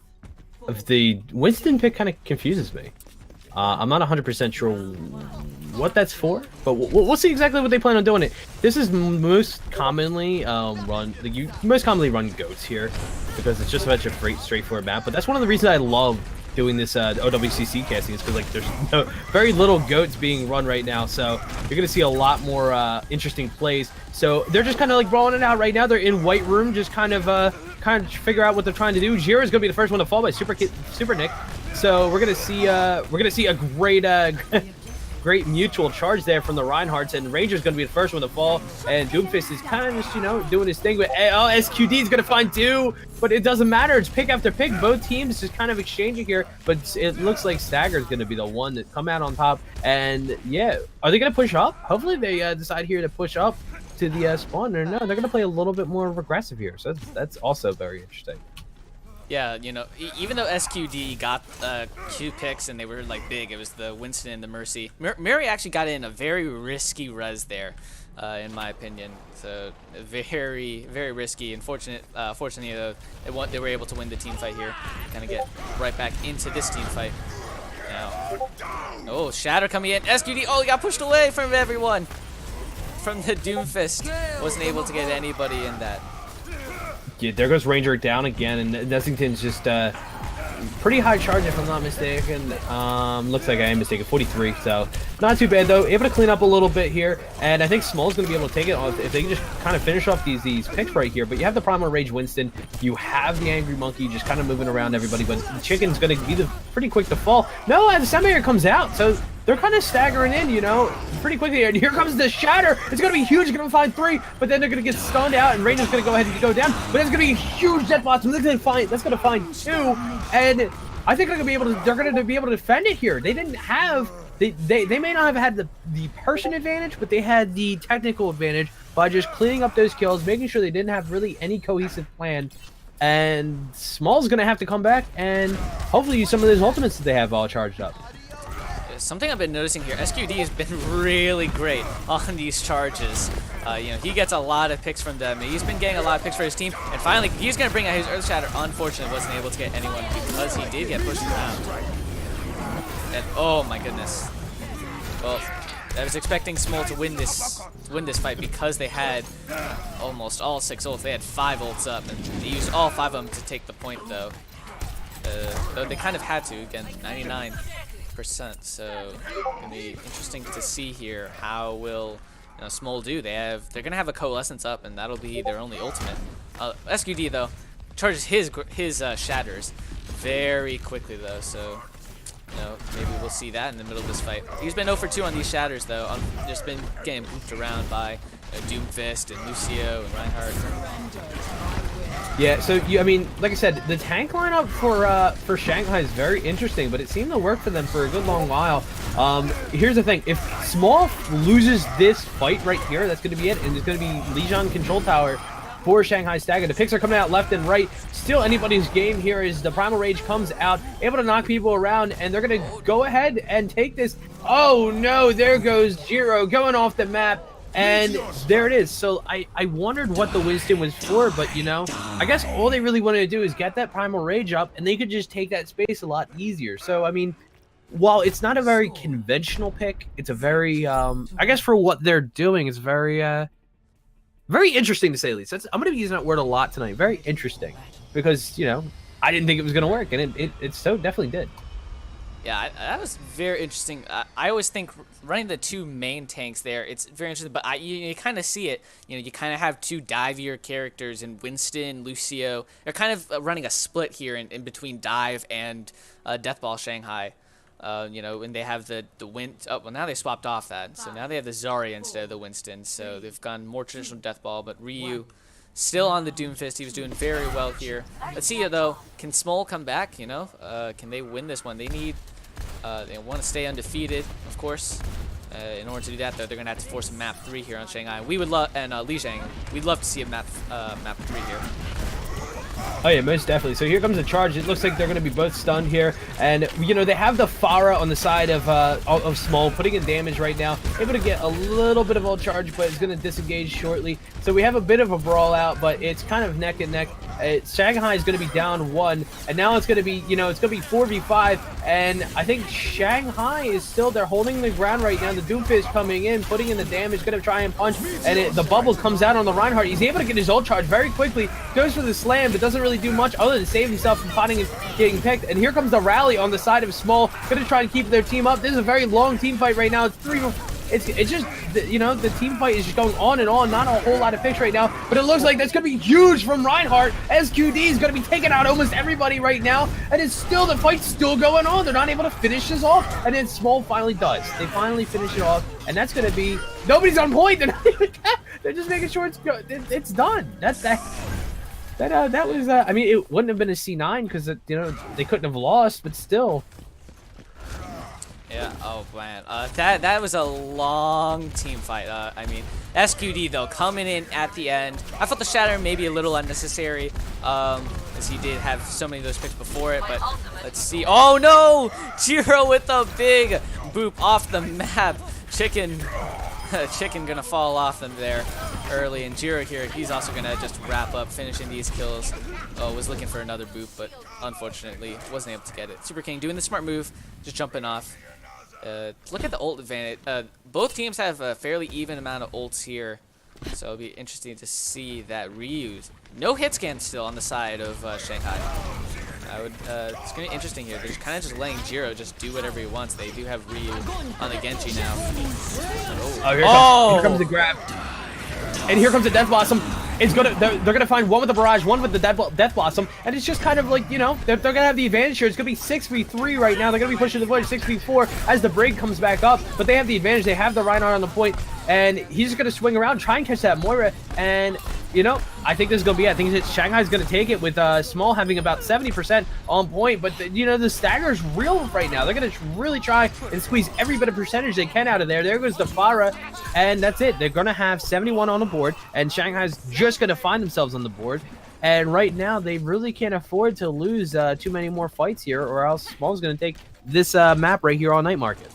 Winston pick kind of confuses me. I'm not 100% sure what that's for, but we'll see exactly what they plan on doing it. This is most commonly most commonly run goats here because it's just such a straightforward map. But that's one of the reasons I love doing this OWCC casting is because like there's very little goats being run right now, so you're gonna see a lot more interesting plays. So they're just kind of like rolling it out right now. They're in white room, just kind of figure out what they're trying to do. Jira is gonna be the first one to fall by Super Nick. So we're gonna see a great great mutual charge there from the Reinhardts, and Ranger's gonna be the first one to fall, and Doomfist is kind of just doing his thing, but SQD is gonna find 2, but it doesn't matter. It's pick after pick. Both teams just kind of exchanging here, but it looks like Staggered is gonna be the one that come out on top. And yeah, are they gonna push up? Hopefully they decide here to push up to the spawn, or no, they're gonna play a little bit more aggressive here. So that's also very interesting. Yeah, even though SQD got 2 picks and they were like big, it was the Winston and the Mercy. Mary actually got in a very risky res there, in my opinion. So very, very risky. Fortunately, though, they were able to win the team fight here. Kind of get right back into this team fight. Now, oh, Shatter coming in. SQD, oh, he got pushed away from everyone. From the Doomfist, wasn't able to get anybody in that. Yeah, there goes Ranger down again, and Nessington's just pretty high charge if I'm not mistaken. Looks like I am mistaken, 43, so not too bad though. Able to clean up a little bit here, and I think Smol's going to be able to take it if they can just kind of finish off these picks right here. But you have the Primal Rage Winston, you have the Angry Monkey just kind of moving around everybody, but the Chicken's going to be pretty quick to fall. No, the Semi-Air comes out, so they're kind of staggering in, pretty quickly. And here comes the Shatter. It's going to be huge. It's going to find 3, but then they're going to get stunned out, and Ranger's going to go ahead and go down. But it's going to be a huge Death Blossom. That's going to find 2, and I think they're going to be able to defend it here. They didn't have, they may not have had the person advantage, but they had the technical advantage by just cleaning up those kills, making sure they didn't have really any cohesive plan. And Smol's going to have to come back and hopefully use some of those ultimates that they have all charged up. Something I've been noticing here, SQD has been really great on these charges. He gets a lot of picks from them. He's been getting a lot of picks for his team, and finally he's going to bring out his Earth Shatter. Unfortunately, wasn't able to get anyone because he did get pushed around. And oh my goodness. Well, I was expecting Smol to win this fight because they had almost all 6 ults. They had 5 ults up, and they used all 5 of them to take the point, though. Though they kind of had to, again, 99%. So gonna be interesting to see here how will Smol do. They're gonna have a Coalescence up, and that'll be their only ultimate. SQD though charges his shatters very quickly though, so maybe we'll see that in the middle of this fight. He's been 0 for 2 on these shatters though. Just been getting booped around by Doomfist and Lucio and Reinhardt. Yeah, so I mean, like I said, the tank lineup for Shanghai is very interesting, but it seemed to work for them for a good long while. Here's the thing: if Smol loses this fight right here, that's going to be it, and it's going to be Lijiang Control Tower for Shanghai Staggered. The picks are coming out left and right. Still anybody's game here as the Primal Rage comes out, able to knock people around, and they're going to go ahead and take this. Oh no, there goes Jiro going off the map. And there it is. So I wondered what the Winston was for, but I guess all they really wanted to do is get that Primal Rage up, and they could just take that space a lot easier. So I mean, while it's not a very conventional pick, it's a very I guess for what they're doing, it's very very interesting to say the least. I'm gonna be using that word a lot tonight. Very interesting, because I didn't think it was gonna work, and it so definitely did. Yeah, that was very interesting. I always think running the two main tanks there, it's very interesting. But you kind of see it. You kind of have two divier characters in Winston, Lucio. They're kind of running a split here in between dive and Deathball Shanghai. And they have the Win. Oh, well, now they swapped off that. So now they have the Zarya instead of the Winston. So they've gone more traditional Deathball. But Ryu still on the Doomfist. He was doing very well here. Let's see, though. Can Smol come back? Can they win this one? They need. They want to stay undefeated, of course. In order to do that, though, they're gonna have to force a map 3 here on Shanghai. We would love, and Lijiang, we'd love to see a map 3 here. Oh yeah, most definitely. So here comes the charge. It looks like they're going to be both stunned here, and they have the Pharah on the side of Smol, putting in damage right now. Able to get a little bit of ult charge, but it's going to disengage shortly. So we have a bit of a brawl out, but it's kind of neck and neck. Shanghai is going to be down 1, and now it's going to be, it's going to be 4v5, and I think Shanghai is still, they're holding the ground right now. The Doomfist coming in, putting in the damage, going to try and punch, and the bubble comes out on the Reinhardt. He's able to get his ult charge very quickly, goes for the slam, but doesn't really do much other than save himself from fighting and getting picked. And here comes the rally on the side of Smol, going to try and keep their team up. This is a very long team fight right now. It's just, the team fight is just going on and on. Not a whole lot of picks right now, but it looks like that's going to be huge from Reinhardt. SQD is going to be taking out almost everybody right now, and the fight's still going on. They're not able to finish this off, and then Smol finally does. They finally finish it off, and that's going to be, nobody's on point. They're just making sure it's done. That was, I mean, it wouldn't have been a C9 because, they couldn't have lost, but still. Yeah, oh man, that was a long team fight. I mean, SQD though, coming in at the end. I thought the shatter may be a little unnecessary, as he did have so many of those picks before it, but let's see. Oh no! Jiro with a big boop off the map. Chicken gonna fall off them there early, and Jiro here, he's also gonna just wrap up, finishing these kills. Oh, was looking for another boop, but unfortunately wasn't able to get it. Super King doing the smart move, just jumping off. Look at the ult advantage. Both teams have a fairly even amount of ults here, so it'll be interesting to see that Ryu's no hit scan still on the side of Shanghai. It's gonna be interesting here. They're kind of just letting Jiro just do whatever he wants. They do have Ryu on the Genji now. Here comes the grab. And here comes the Death Blossom. They're gonna find one with the Barrage, one with the Death Blossom, and it's just kind of like, they're gonna have the advantage here. It's gonna be 6v3 right now. They're gonna be pushing the void 6v4 as the break comes back up, but they have the advantage. They have the Reinhardt on the point, and he's just gonna swing around, try and catch that Moira, and I think this is gonna be it. I think Shanghai's gonna take it with Smol having about 70% on point, but the stagger's real right now. They're gonna really try and squeeze every bit of percentage they can out of there. There goes the Pharah, and that's it. They're gonna have 71 on the board, and Shanghai's just gonna find themselves on the board. And right now, they really can't afford to lose too many more fights here, or else Smol's gonna take this map right here all night market.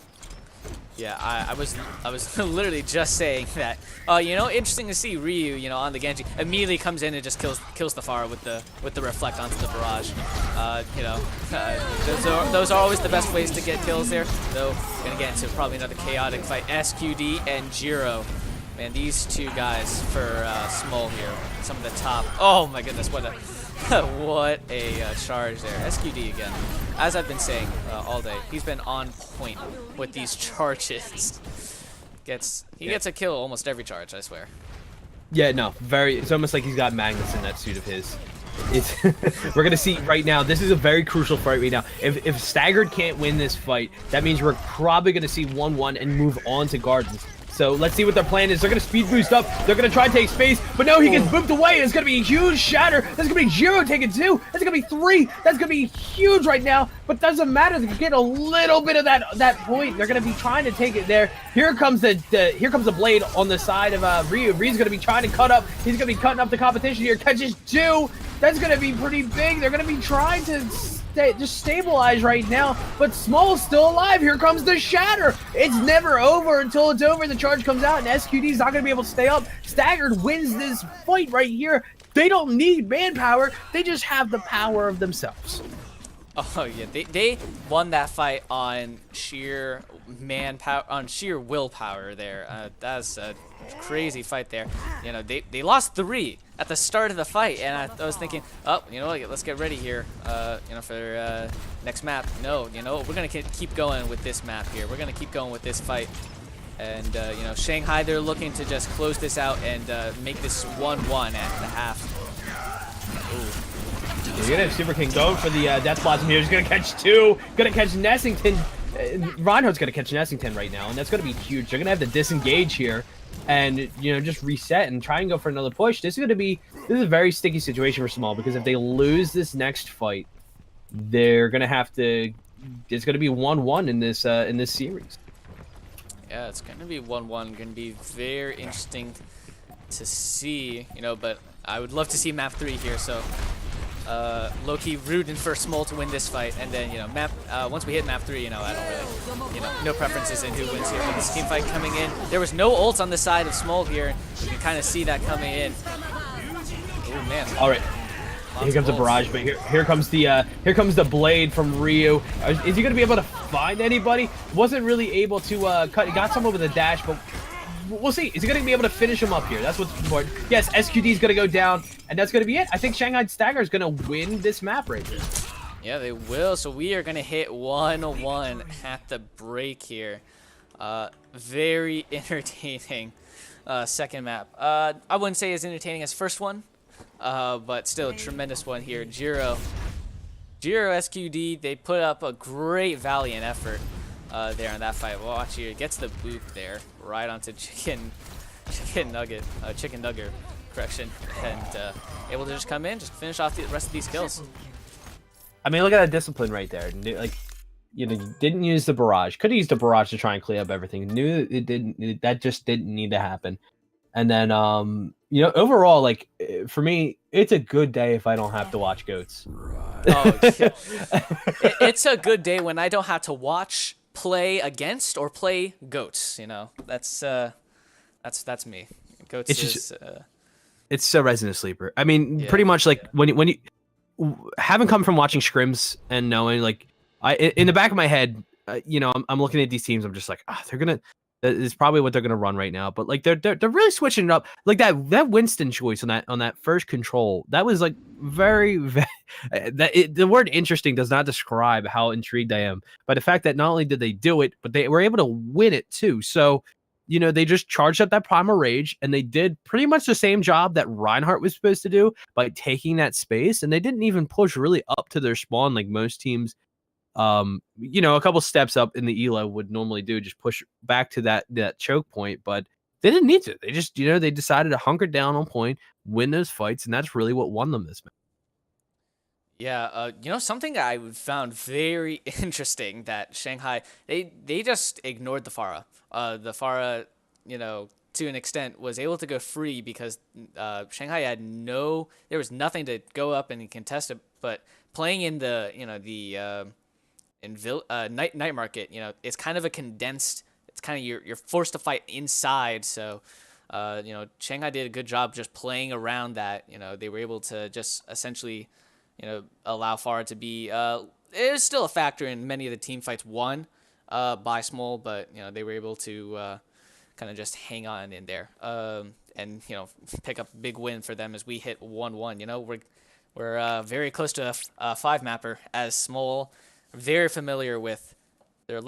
Yeah, I was literally just saying that. Interesting to see Ryu, on the Genji immediately comes in and just kills the Pharah with the reflect onto the Barrage. Those are always the best ways to get kills there. Though gonna get into probably another chaotic fight. SQD and Jiro. Man, these two guys for Smol here, some of the top. Oh my goodness, what a charge there. SQD again. As I've been saying all day, he's been on point with these charges. He gets a kill almost every charge, I swear. Yeah, no, it's almost like he's got magnets in that suit of his. We're gonna see right now. This is a very crucial fight right now. If Staggered can't win this fight, that means we're probably gonna see 1-1 and move on to Gardens. So let's see what their plan is. They're going to speed boost up. They're going to try and take space. But no, he gets booped away. It's going to be a huge shatter. That's going to be Jiro taking 2. That's going to be 3. That's going to be huge right now. But doesn't matter. They can get a little bit of that point. They're going to be trying to take it there. Here comes the blade on the side of Ryu. Ryu's going to be trying to cut up. He's going to be cutting up the competition here. Catches 2. That's going to be pretty big. They're going to be trying to just stabilize right now, but Smol's still alive. Here comes the shatter. It's never over until it's over. The charge comes out, and SQD's not going to be able to stay up. Staggered wins this fight right here. They don't need manpower. They just have the power of themselves. Oh yeah, they won that fight on sheer manpower, on sheer willpower. There, that's a crazy fight there. You know, they lost 3 at the start of the fight, and I was thinking, oh, you know what, let's get ready here. You know, for next map. No, you know, we're gonna keep going with this map here. We're gonna keep going with this fight. And you know, Shanghai, they're looking to just close this out and make this 1-1 at the half. Ooh. You're gonna have Super King going for the Death Blossom here. He's gonna catch 2. Gonna catch Nessington. Reinhardt's gonna catch Nessington right now, and that's gonna be huge. They're gonna have to disengage here, and you know, just reset and try and go for another push. This is a very sticky situation for Smol, because if they lose this next fight, they're gonna have to. It's gonna be 1-1 in this series. Yeah, it's gonna be 1-1. Gonna be very interesting to see. You know, but I would love to see map 3 here. So. Low-key rooting for Smol to win this fight, and then, you know, once we hit map 3, you know, I don't really, you know, no preferences in who wins here. But this team fight coming in, there was no ults on the side of Smol here. You can kind of see that coming in. Oh man! All right, here comes the barrage, but here comes the blade from Ryu. Is he gonna be able to find anybody? Wasn't really able to cut. He got some over the dash, but. We'll see. Is he going to be able to finish him up here? That's what's important. Yes, SQD is going to go down, and that's going to be it. I think Shanghai Staggered is going to win this map right here. Yeah, they will. So we are going to hit 1-1 at the break here. Very entertaining second map. I wouldn't say as entertaining as first one, but still a tremendous one here. Jiro SQD, they put up a great valiant effort. There in that fight. Watch here, gets the boop there right onto chicken nugget, correction, and able to just come in, just finish off the rest of these kills. I mean, look at that discipline right there. Like, you know, you didn't use the barrage. Could have used the barrage to try and clean up everything. Knew it didn't. That just didn't need to happen. And then, you know, overall, like for me, it's a good day if I don't have to watch goats. Oh, yeah. It's a good day when I don't have to watch, play against, or play goats. You know, that's me. Goats it's is just, it's so Resident Sleeper. I mean, yeah, pretty much like when you haven't come from watching scrims and knowing, like, in the back of my head, you know, I'm looking at these teams. I'm just like, they're gonna. Is probably what they're gonna run right now. But like they're really switching it up. Like that Winston choice on that first control, that was like very the word interesting does not describe how intrigued I am by the fact that not only did they do it, but they were able to win it too. So, you know, they just charged up that Primal Rage, and they did pretty much the same job that Reinhardt was supposed to do by taking that space, and they didn't even push really up to their spawn like most teams. You know, a couple steps up in the elo would normally do, just push back to that choke point, but they didn't need to. They just, you know, they decided to hunker down on point, win those fights, and that's really what won them this match. Yeah, you know, something I found very interesting that Shanghai, they just ignored the Pharah. The Pharah, you know, to an extent was able to go free because Shanghai had there was nothing to go up and contest it. But playing in the, you know, the night market, you know, it's kind of a condensed. It's kind of you're forced to fight inside. So, you know, Shanghai did a good job just playing around that. You know, they were able to just essentially, you know, allow Pharah to be. It is still a factor in many of the team fights won by Smol, but you know they were able to kind of just hang on in there and you know pick up a big win for them as we hit 1-1. You know, we're very close to a 5-mapper as Smol, very familiar with their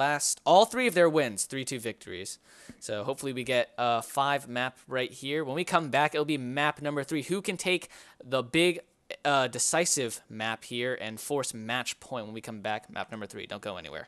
all 3 of their wins, 3-2 victories. So hopefully we get a 5-map right here. When we come back, it'll be map number 3. Who can take the big decisive map here and force match point when we come back? Map number 3. Don't go anywhere.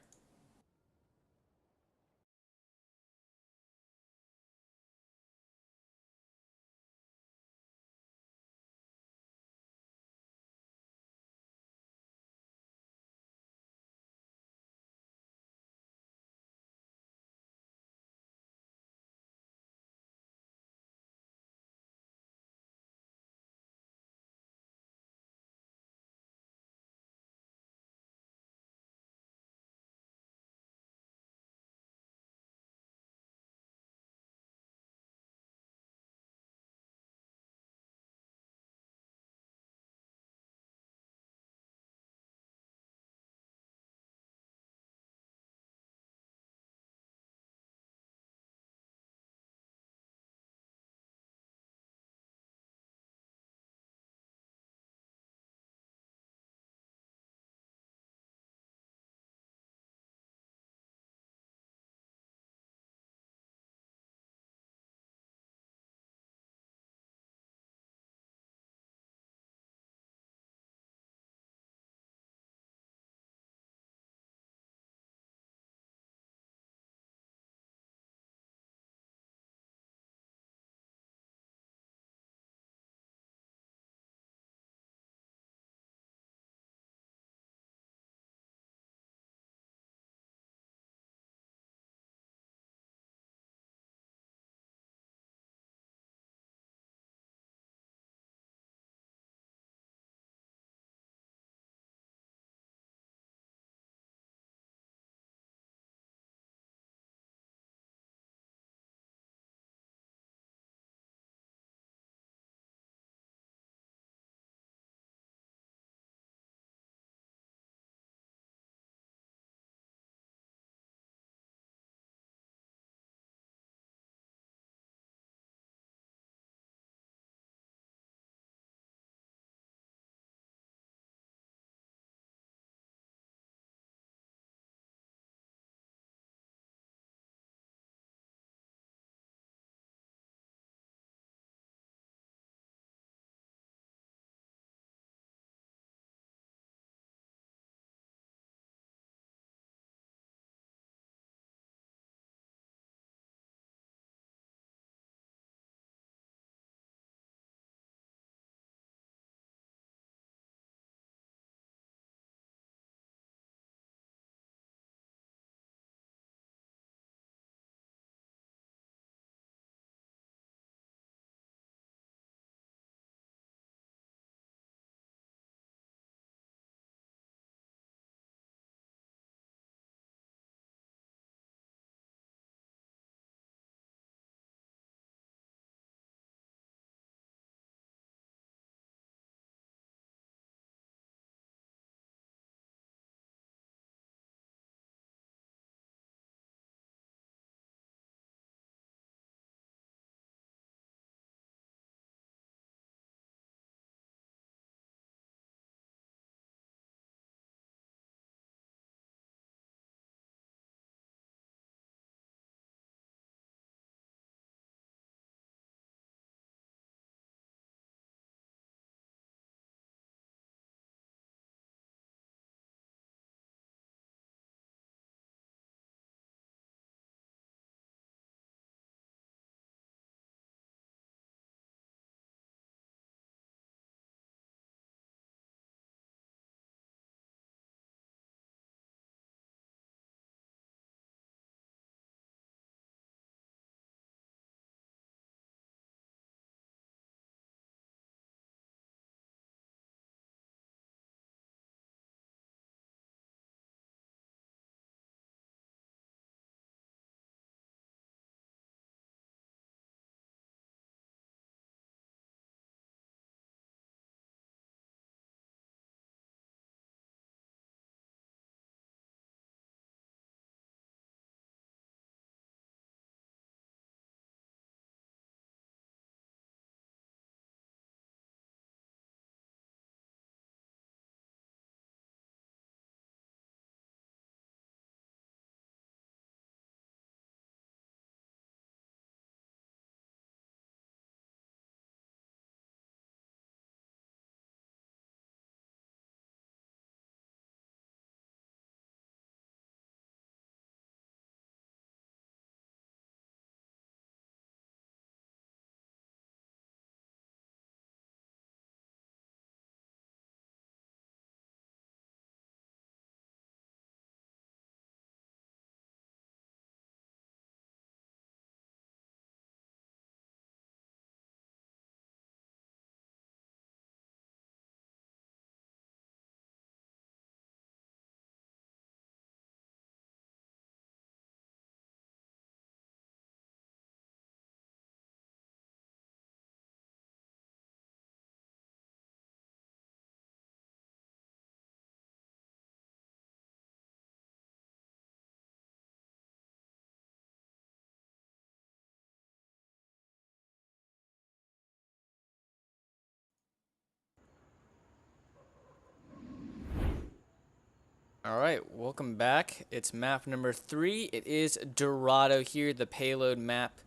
All right, welcome back. It's map number 3. It is Dorado here, the payload map.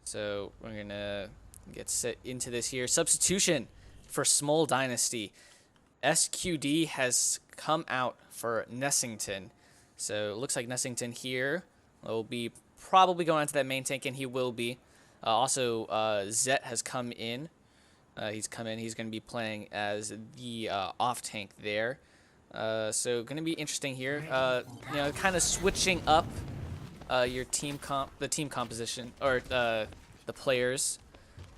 So we're gonna get set into this here. Substitution for Smol Dynasty. SQD has come out for Nessington. So it looks like Nessington here will be probably going onto that main tank, and he will be. Also, Zet has come in. He's come in. He's going to be playing as the off tank there. So going to be interesting here. You know, kind of switching up your the team composition or the players.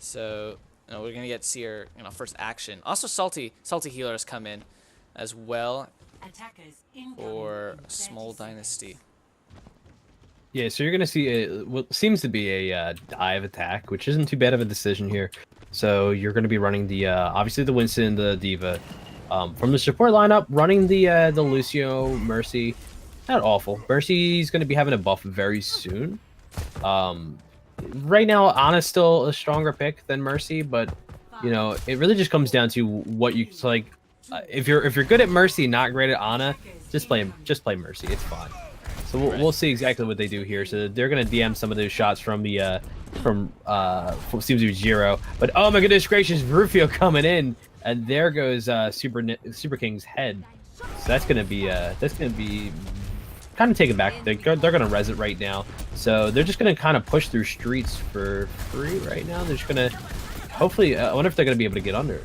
So you know, we're gonna get to see our first action. Also, Salty Healer has come in as well for Smol Dynasty. Yeah, so you're going to see what seems to be a dive attack, which isn't too bad of a decision here. So you're going to be running the obviously the Winston, the Diva. From the support lineup, running the Lucio, Mercy. Not awful. Mercy's going to be having a buff very soon. Right now, Ana's still a stronger pick than Mercy, but you know it really just comes down to what you like. If you're good at Mercy, not great at Ana, just play Mercy. It's fine. So we'll see exactly what they do here. So they're gonna DM some of those shots from the from seems to be Jiro. But oh my goodness gracious, Rufio coming in, and there goes Super King's head. So that's gonna be kind of taken back. They're gonna res it right now. So they're just gonna kind of push through streets for free right now. They're just gonna hopefully. I wonder if they're gonna be able to get under.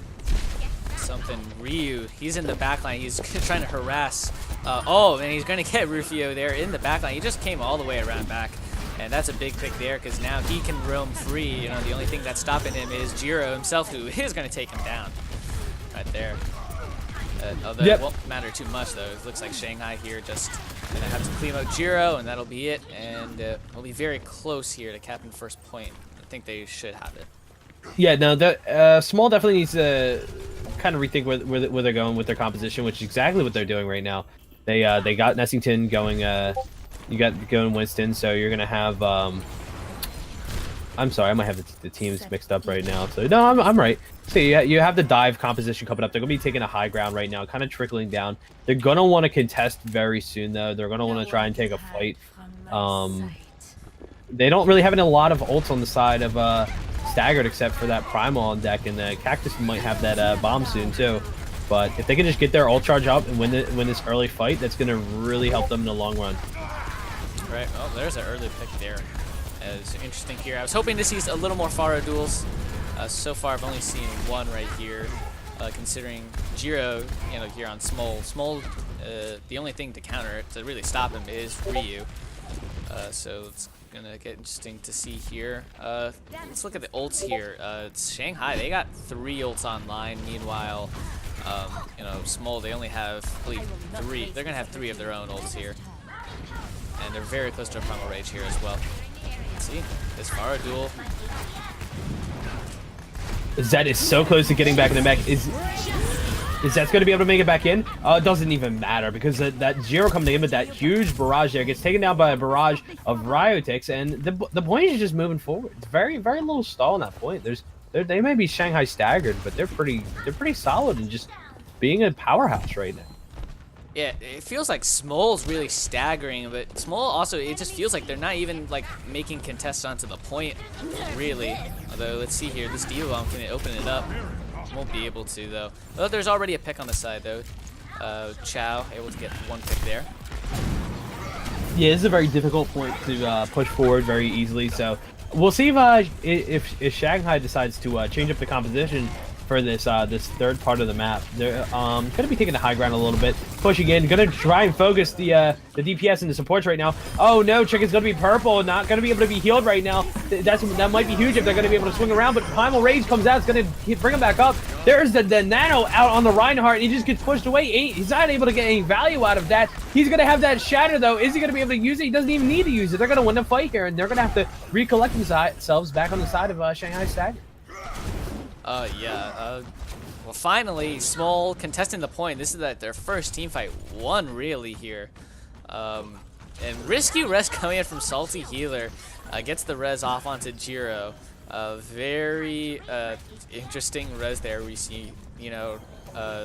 Something Ryu, he's in the backline. He's trying to harass. Oh, and he's going to get Rufio there in the backline. He just came all the way around back. And that's a big pick there because now he can roam free. You know, the only thing that's stopping him is Jiro himself, who is going to take him down right there. Although it won't matter too much, though. It looks like Shanghai here just going to have to clean out Jiro, and that'll be it. And we'll be very close here to capping first point. I think they should have it. Yeah, no, Smol definitely needs to kind of rethink where they're going with their composition, which is exactly what they're doing right now. They got Nessington going. You got going Winston, so you're gonna have. I'm sorry, I might have the teams mixed up right now. So no, I'm right. So you have the dive composition coming up. They're gonna be taking a high ground right now, kind of trickling down. They're gonna want to contest very soon, though. They're gonna want to try and take a fight. They don't really have a lot of ults on the side of Staggered except for that Primal on deck, and the Cactus might have that bomb soon too. But if they can just get their ult charge up and win this early fight, that's going to really help them in the long run. Right. Oh, there's an early pick there. It's interesting here. I was hoping to see a little more Pharaoh duels. So far, I've only seen one right here. Considering Jiro, you know, here on Smol. Smol, the only thing to counter it, to really stop him, is Ryu. So it's gonna get interesting to see here. Let's look at the ults here. It's Shanghai. They got 3 ults online. Meanwhile, you know, Smol, they only have, I believe, 3. They're gonna have 3 of their own ults here, and they're very close to a Primal Rage here as well. Let's see this Pharaoh duel. Zed is so close to getting back in the mech. Is Zed's going to be able to make it back in? It doesn't even matter because that Jiro coming in with that huge barrage there gets taken down by a barrage of Ryotics, and the point is just moving forward. It's very little stall on that point. They may be Shanghai staggered, but they're pretty solid and just being a powerhouse right now. Yeah, it feels like Smol's really staggering, but Smol also, it just feels like they're not even like making contests onto the point, really. Although, let's see here, this Diva Bomb can open it up. Won't be able to, though. Well, there's already a pick on the side, though. Chow able to get 1 pick there. Yeah, this is a very difficult point to push forward very easily. So we'll see if Shanghai decides to change up the composition for this this third part of the map. They're gonna be taking the high ground a little bit, pushing in, gonna try and focus the DPS and the supports right now. Oh no, Chicken's gonna be purple, not gonna be able to be healed right now. That might be huge if they're gonna be able to swing around, but Primal Rage comes out, it's gonna bring him back up. There's the Nano out on the Reinhardt, and he just gets pushed away. He's not able to get any value out of that. He's gonna have that Shatter though. Is he gonna be able to use it? He doesn't even need to use it. They're gonna win the fight here, and they're gonna have to recollect themselves back on the side of Shanghai Staggered. Yeah. Well, finally, Smol contesting the point. This is their first team fight won, really, here. And risky res coming in from Salty Healer gets the res off onto Jiro. Very interesting res there. We see, you know,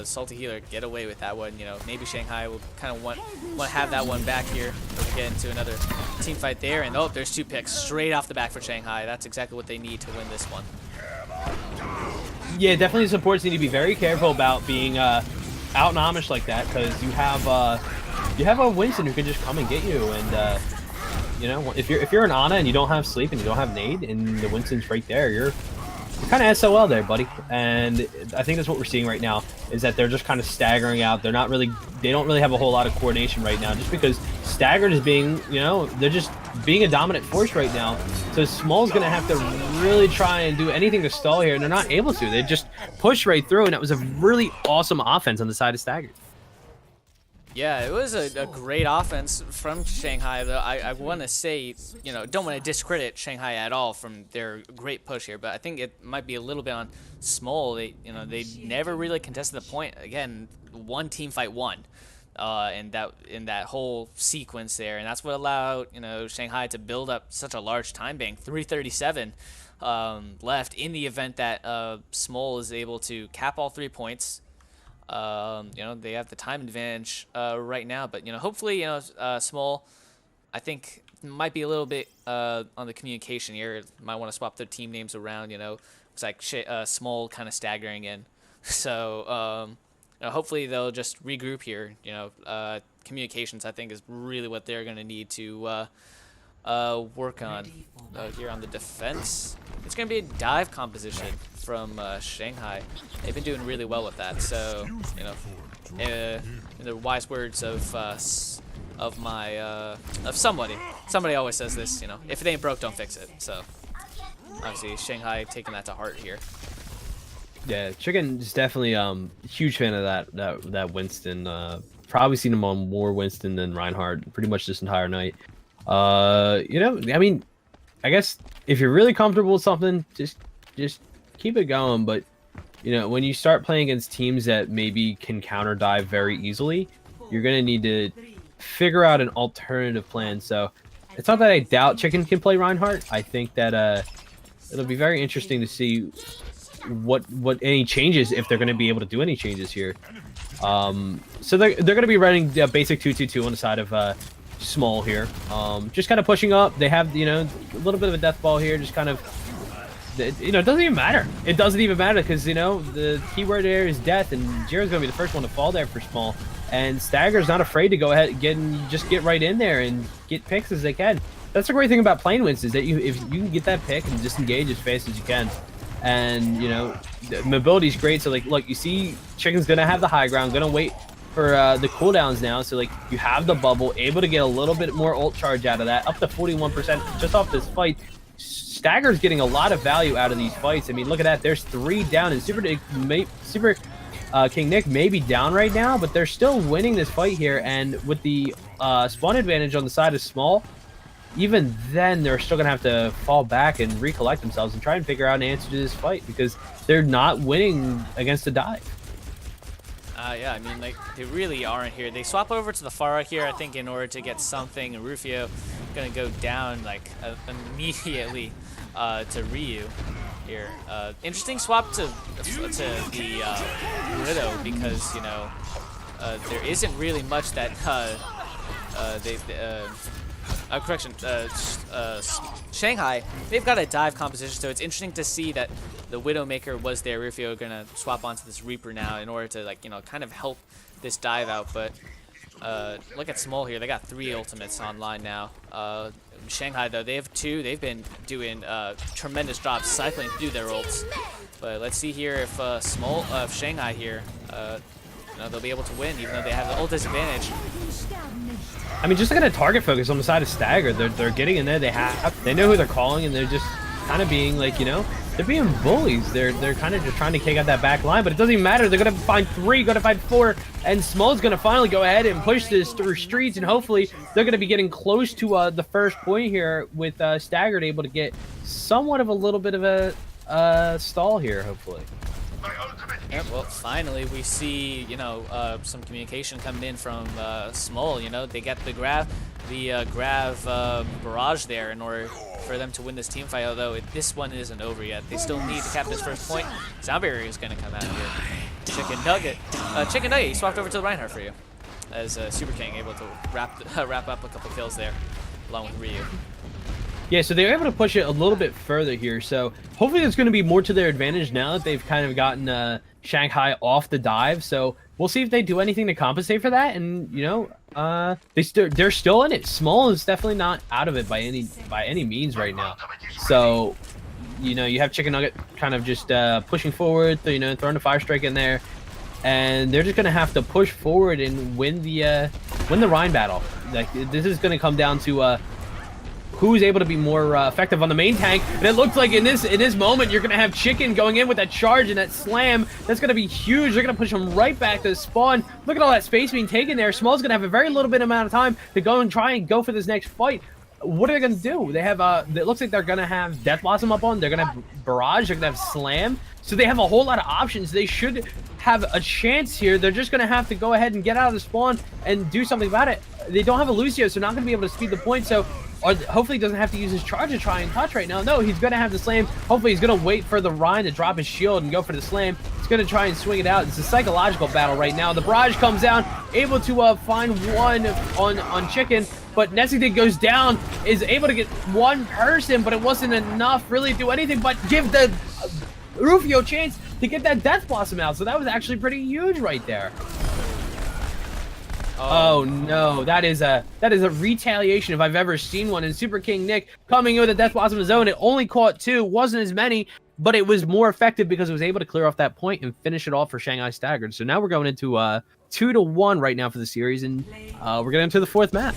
Salty Healer get away with that one. You know, maybe Shanghai will kind of want to have that one back here. But we get into another team fight there, and oh, there's 2 picks straight off the back for Shanghai. That's exactly what they need to win this one. Yeah, definitely supports need to be very careful about being out and Amish like that, because you have a Winston who can just come and get you, and you know, if you're an Ana and you don't have sleep and you don't have nade and the Winston's right there, you're kind of SOL there, buddy. And I think that's what we're seeing right now, is that they're just kind of staggering out. They don't really have a whole lot of coordination right now, just because Staggered is being, you know, they're just being a dominant force right now. So Smol's gonna have to really try and do anything to stall here, and they're not able to. They just push right through, and it was a really awesome offense on the side of Staggered. Yeah, it was a great offense from Shanghai, though. I want to say, you know, don't want to discredit Shanghai at all from their great push here, but I think it might be a little bit on Smol. They never really contested the point. Again, one team fight won, in that whole sequence there, and that's what allowed, you know, Shanghai to build up such a large time bank. 3:37 left in the event that Smol is able to cap all 3 points. You know, they have the time advantage right now, but, you know, hopefully, you know, Smol, I think, might be a little bit on the communication here. Might want to swap their team names around, you know. It's like Smol kind of staggering in. So, you know, hopefully they'll just regroup here. You know, communications, I think, is really what they're going to need to work on here on the defense. It's going to be a dive composition from Shanghai. They've been doing really well with that. So, you know, in the wise words of somebody always says this, you know, if it ain't broke, don't fix it. So, obviously, Shanghai taking that to heart here. Yeah, Chicken is definitely huge fan of that Winston. Probably seen him on more Winston than Reinhardt pretty much this entire night. You know, I mean, I guess if you're really comfortable with something, just keep it going. But, you know, when you start playing against teams that maybe can counter dive very easily, you're gonna need to figure out an alternative plan. So it's not that I doubt Chicken can play Reinhardt. I think that it'll be very interesting to see what any changes, if they're going to be able to do any changes here. So they're going to be running the basic 2-2-2 on the side of Smol here. Just kind of pushing up. They have, you know, a little bit of a death ball here. Just kind of, you know, it doesn't even matter. It doesn't even matter because, you know, the keyword there is death, and Jiro's going to be the first one to fall there for Smol. And Stagger's not afraid to go ahead and just get right in there and get picks as they can. That's the great thing about playing Winston, is that if you can get that pick and disengage as fast as you can. And, you know, the mobility's great. So, like, look, you see Chicken's going to have the high ground, going to wait for the cooldowns now. So, like, you have the bubble, able to get a little bit more ult charge out of that, up to 41% just off this fight. Stagger's getting a lot of value out of these fights. I mean, look at that. There's 3 down, and Super King Nick may be down right now, but they're still winning this fight here. And with the spawn advantage on the side of Smol, even then, they're still going to have to fall back and recollect themselves and try and figure out an answer to this fight, because they're not winning against the dive. Yeah, I mean, like, they really aren't here. They swap over to the Pharah here, I think, in order to get something. And Rufio going to go down, like, immediately to Ryu here. Interesting swap to the Widow, because, you know, there isn't really much that Shanghai, they've got a dive composition, so it's interesting to see that the Widowmaker was there. Rufio gonna swap onto this Reaper now in order to, like, you know, kind of help this dive out. But look at Smol here. They got 3 ultimates online now. Shanghai, though, they have 2. They've been doing tremendous jobs cycling through their ults. But let's see here if if Shanghai here, you know, they'll be able to win, even though they have the ult disadvantage. I mean, just look at a target focus on the side of Stagger. They're getting in there. They know who they're calling, and they're just kind of being, like, you know, they're being bullies. They're kind of just trying to kick out that back line, but it doesn't even matter. They're gonna find 3, gonna find 4, and Smol's gonna finally go ahead and push this through streets, and hopefully they're gonna be getting close to the first point here, with Staggered able to get somewhat of a little bit of a stall here, hopefully. Yeah, well, finally we see, you know, some communication coming in from Smol. You know, they get the Grav barrage there in order for them to win this team fight. Although this one isn't over yet, they still need to cap this first point. Sound barrier is going to come out here. Chicken Nugget. Chicken Nugget, he swapped over to the Reinhardt for you. As Super King able to wrap up a couple kills there, along with Ryu. Yeah, so they're able to push it a little bit further here. So hopefully it's going to be more to their advantage now that they've kind of gotten Shanghai off the dive. So we'll see if they do anything to compensate for that. And you know, they're still in it. Smol is definitely not out of it by any means right now. So you know, you have Chicken Nugget kind of just pushing forward, you know, throwing a fire strike in there, and they're just gonna have to push forward and win the Rhine battle. Like this is gonna come down to who's able to be more effective on the main tank. And it looks like in this moment, you're going to have Chicken going in with that charge and that slam. That's going to be huge. They're going to push him right back to the spawn. Look at all that space being taken there. Smol's going to have a very little bit amount of time to go and try and go for this next fight. What are they going to do? They have, it looks like they're going to have Death Blossom up on. They're going to have Barrage. They're going to have Slam. So they have a whole lot of options. They should have a chance here. They're just going to have to go ahead and get out of the spawn and do something about it. They don't have a Lucio, so not going to be able to speed the point. So hopefully he doesn't have to use his charge to try and touch right now. No, he's going to have the slam. Hopefully he's going to wait for the Rhine to drop his shield and go for the slam. He's going to try and swing it out. It's a psychological battle right now. The Barrage comes down, able to find one on Chicken, but Nessie goes down, is able to get one person, but it wasn't enough really to do anything but give the Rufio a chance to get that Death Blossom out. So that was actually pretty huge right there. Oh no, that is a retaliation if I've ever seen one. And Super King Nick coming in with a Death Blossom zone. It only caught 2, wasn't as many, but it was more effective because it was able to clear off that point and finish it off for Shanghai Staggered. So now we're going into 2-1 right now for the series, and we're getting into the 4th map.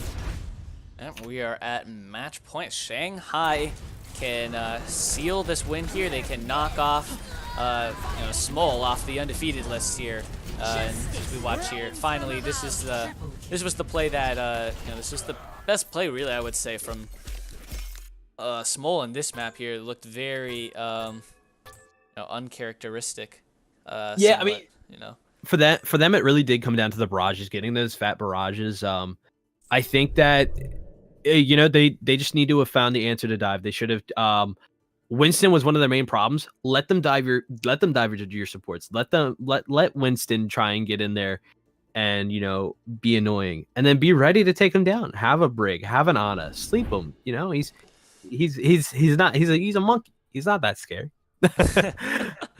And we are at match point. Shanghai can seal this win here. They can knock off you know, Smol off the undefeated list here. And as we watch here, finally, this was the play that you know, this was the best play, really, I would say, from Smol in this map here. It looked very you know, uncharacteristic. Yeah, somewhat, I mean, you know, for them, it really did come down to the barrages, getting those fat barrages. I think that you know, they just need to have found the answer to dive. They should have. Winston was one of their main problems. Let them dive your supports. Let Winston try and get in there and, you know, be annoying, and then be ready to take him down. Have a Brig, have an Ana, sleep him. You know, he's a monkey. He's not that scary. But at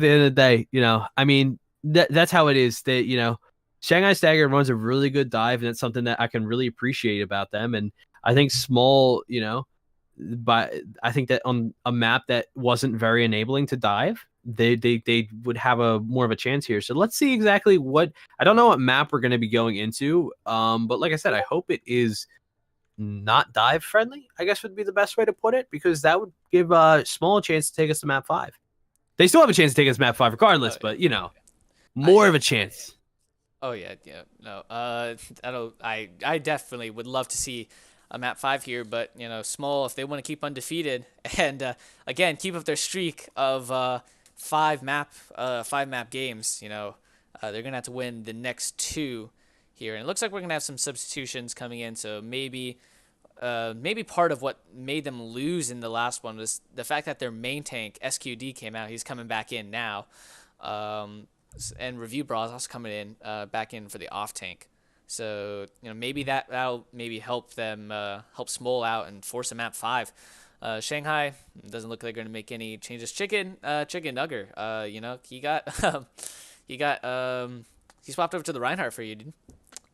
the end of the day, you know, I mean, that's how it is. That, you know, Shanghai Staggered runs a really good dive, and it's something that I can really appreciate about them. And I think Smol, you know, but I think that on a map that wasn't very enabling to dive, they would have a more of a chance here. So let's see exactly what, I don't know what map we're going to be going into. But like I said, I hope it is not dive friendly, I guess would be the best way to put it, because that would give Smol a chance to take us to map 5. They still have a chance to take us to map 5 regardless, but you know, more of a chance. Oh yeah, no. I definitely would love to see a map 5 here, but you know, Smol, if they want to keep undefeated and again keep up their streak of 5 map games, you know, they're gonna have to win the next 2 here. And it looks like we're gonna have some substitutions coming in, so maybe part of what made them lose in the last one was the fact that their main tank SQD came out. He's coming back in now, and Review Brawl is also coming in back in for the off tank. So, you know, maybe that'll maybe help them help Smol out and force a map 5. Shanghai doesn't look like they're gonna make any changes. Chicken Nugger, you know, he swapped over to the Reinhardt for you, dude.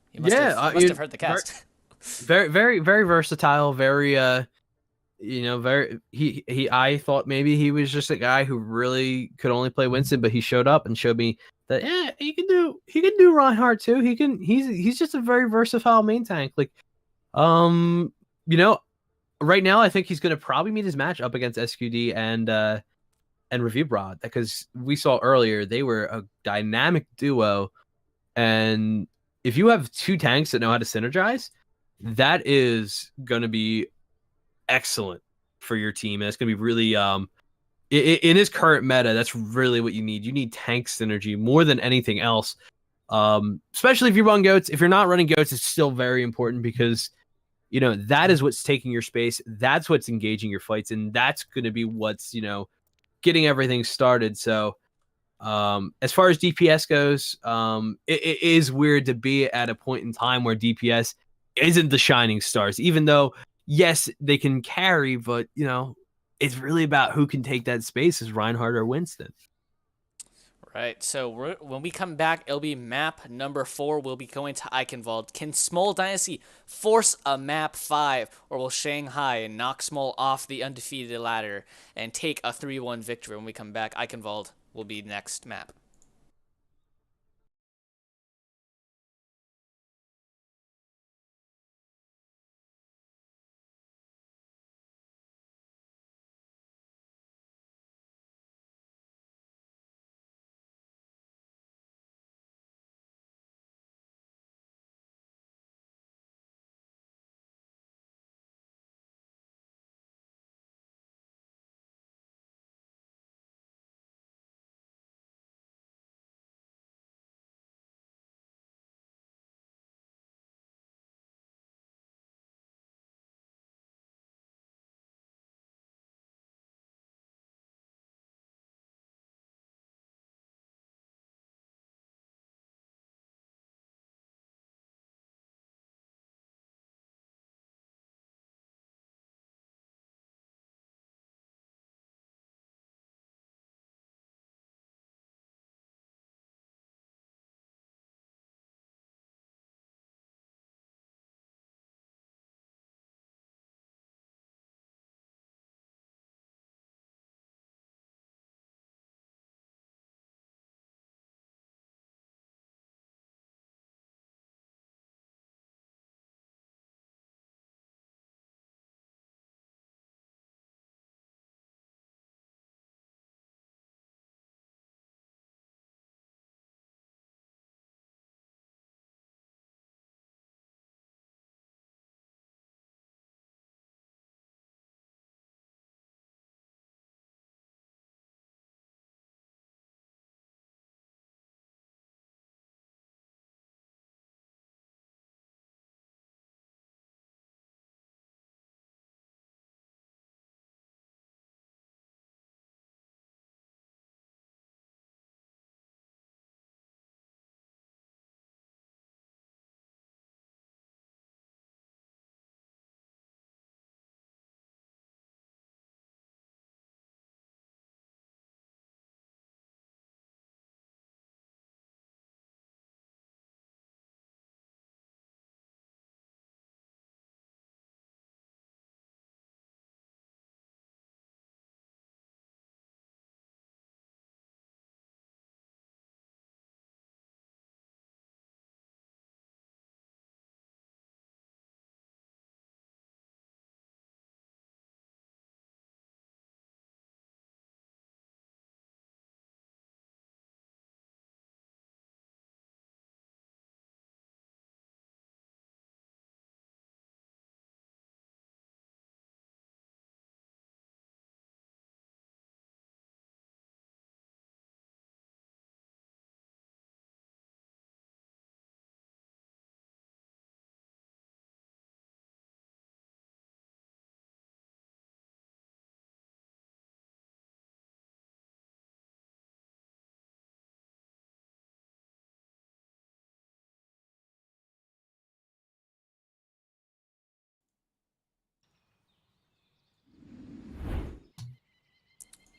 He must have heard the cast. Very, very, very versatile. Very, you know, very. He. I thought maybe he was just a guy who really could only play Winston, but he showed up and showed me that he can do Reinhardt too. He's just a very versatile main tank. Like, you know, right now I think he's gonna probably meet his match up against SQD and Review Broad, because we saw earlier they were a dynamic duo, and if you have 2 tanks that know how to synergize, that is gonna be excellent for your team. And it's gonna be really in his current meta, that's really what you need. You need tank synergy more than anything else. Especially if you run goats. If you're not running goats, it's still very important, because you know that is what's taking your space. That's what's engaging your fights, and that's going to be what's, you know, getting everything started. So As far as DPS goes, it is weird to be at a point in time where DPS isn't the shining stars, even though, yes, they can carry, but, you know, it's really about who can take that space, is Reinhardt or Winston. Right, so when we come back, it'll be map number 4. We'll be going to Eichenwald. Can Smol Dynasty force a map 5, or will Shanghai knock Smol off the undefeated ladder and take a 3-1 victory? When we come back, Eichenwald will be next map.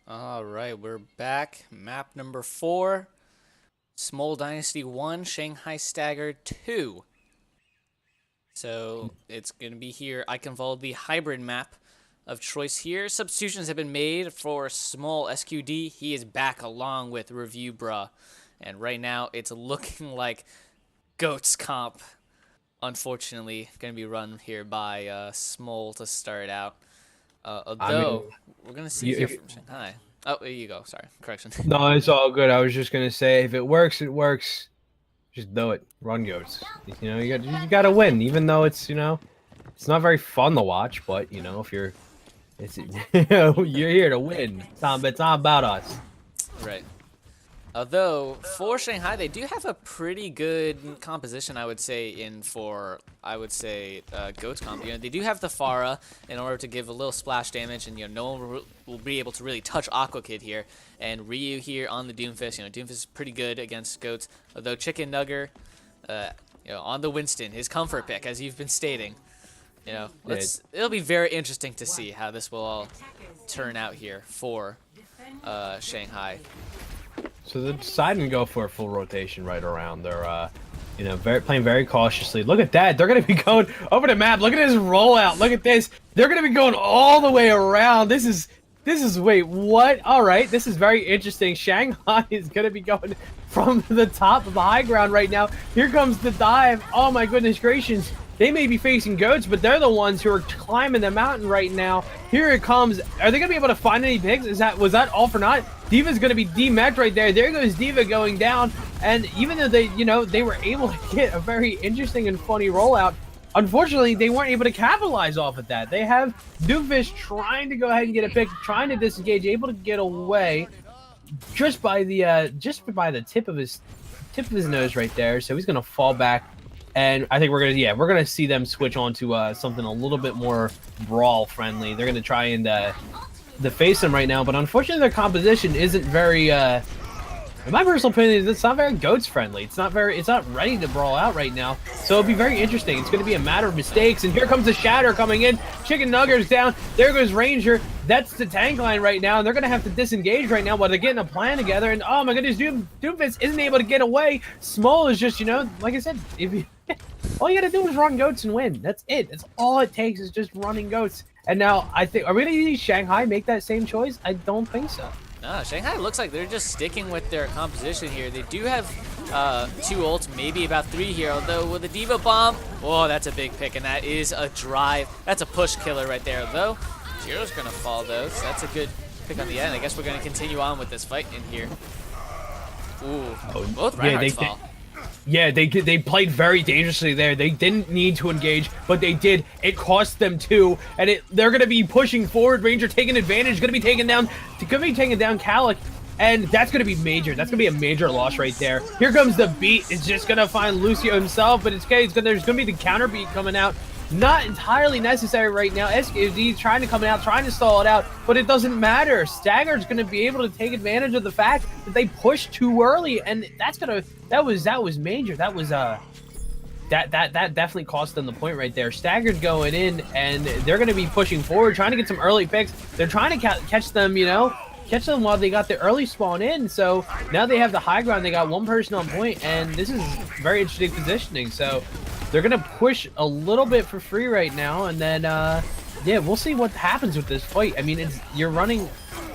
All right, we're back. Map number 4. Smol Dynasty 1, Shanghai Staggered 2. So it's going to be here. Eichenwald, the hybrid map of choice here. Substitutions have been made for Smol SQD. He is back along with Review Bruh. And right now it's looking like Goats Comp, unfortunately, going to be run here by Smol to start out. Although, we're going to see here from Shanghai. Oh, there you go. Sorry. Correction. No, it's all good. I was just gonna say, if it works, it works. Just do it. Run Goats. You know, you got to win, even though it's, you know, it's not very fun to watch. But you know, if you're you're here to win. It's not about us. Right. Although for Shanghai, they do have a pretty good composition, I would say, Goat's comp. You know, they do have the Pharah in order to give a little splash damage, and no one will be able to really touch Aqua Kid here. And Ryu here on the Doomfist. Doomfist is pretty good against Goats. Although Chicken Nugger, on the Winston, his comfort pick, as you've been stating. It'll be very interesting to see how this will all turn out here for Shanghai. So they're deciding to go for a full rotation right around. They're, playing very cautiously. Look at that. They're going to be going over the map. Look at this rollout. Look at this. They're going to be going all the way around. This is, wait, what? All right. This is very interesting. Shanghai is going to be going from the top of the high ground right now. Here comes the dive. Oh, my goodness gracious. They may be facing Goats, but they're the ones who are climbing the mountain right now. Here it comes. Are they going to be able to find any picks? Was that all for naught? Diva's going to be demeched right there. There goes Diva going down. And even though they were able to get a very interesting and funny rollout, unfortunately, they weren't able to capitalize off of that. They have Doomfish trying to go ahead and get a pick, trying to disengage, able to get away just by the tip of his nose right there. So he's going to fall back. And I think we're gonna see them switch on to something a little bit more brawl friendly. They're gonna try and face them right now, but unfortunately their composition isn't very. In my personal opinion, it's not very Goats friendly. It's not ready to brawl out right now. So it'll be very interesting. It's gonna be a matter of mistakes. And here comes the Shatter coming in. Chicken Nugger's down. There goes Ranger. That's the tank line right now, and they're gonna have to disengage right now, but they're getting a plan together. And oh my goodness, Doomfist isn't able to get away. Smol is just, like I said, all you gotta do is run Goats and win. That's it. That's all it takes is just running Goats. And now are we gonna see Shanghai make that same choice? I don't think so. No, Shanghai looks like they're just sticking with their composition here. They do have 2 ults, maybe about 3 here, although with the Diva Bomb, oh, that's a big pick, and that is a drive. That's a push killer right there, though. Jiro's gonna fall, though, so that's a good pick on the end. I guess we're gonna continue on with this fight in here. Ooh, both Reinhardts fall. Yeah, they played very dangerously there. They didn't need to engage, but they did. It cost them 2, and they're going to be pushing forward. Ranger taking advantage, going to be taking down Calic, and that's going to be major. That's going to be a major loss right there. Here comes the beat. It's just going to find Lucio himself, but there's going to be the counter beat coming out. Not entirely necessary right now. SKD trying to come out, trying to stall it out, but it doesn't matter. Staggered's going to be able to take advantage of the fact that they pushed too early, and that was major. That was that definitely cost them the point right there. Staggered going in, and they're going to be pushing forward, trying to get some early picks. They're trying to catch them, catch them while they got the early spawn in. So now they have the high ground. They got 1 person on point, and this is very interesting positioning. So they're going to push a little bit for free right now, and then, yeah, we'll see what happens with this fight. I mean, you're running,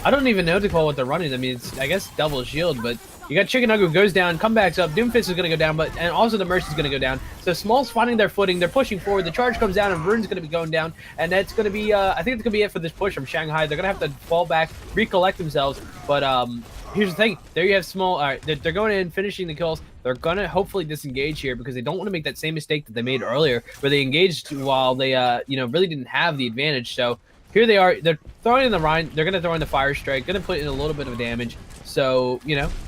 I don't even know what to call what they're running. I mean, it's, I guess, double shield, but you got Chicken Nugget who goes down, comebacks up, Doomfist is going to go down, and also the Mercy's going to go down. So Smol's finding their footing, they're pushing forward, the charge comes down, and Rune's going to be going down, and that's going to be, I think it's going to be it for this push from Shanghai. They're going to have to fall back, recollect themselves, but, here's the thing. There you have Smol. All right, they're going in, finishing the kills. They're going to hopefully disengage here because they don't want to make that same mistake that they made earlier where they engaged while they, really didn't have the advantage. So here they are. They're throwing in the Rhine. They're going to throw in the Fire Strike, going to put in a little bit of damage. So,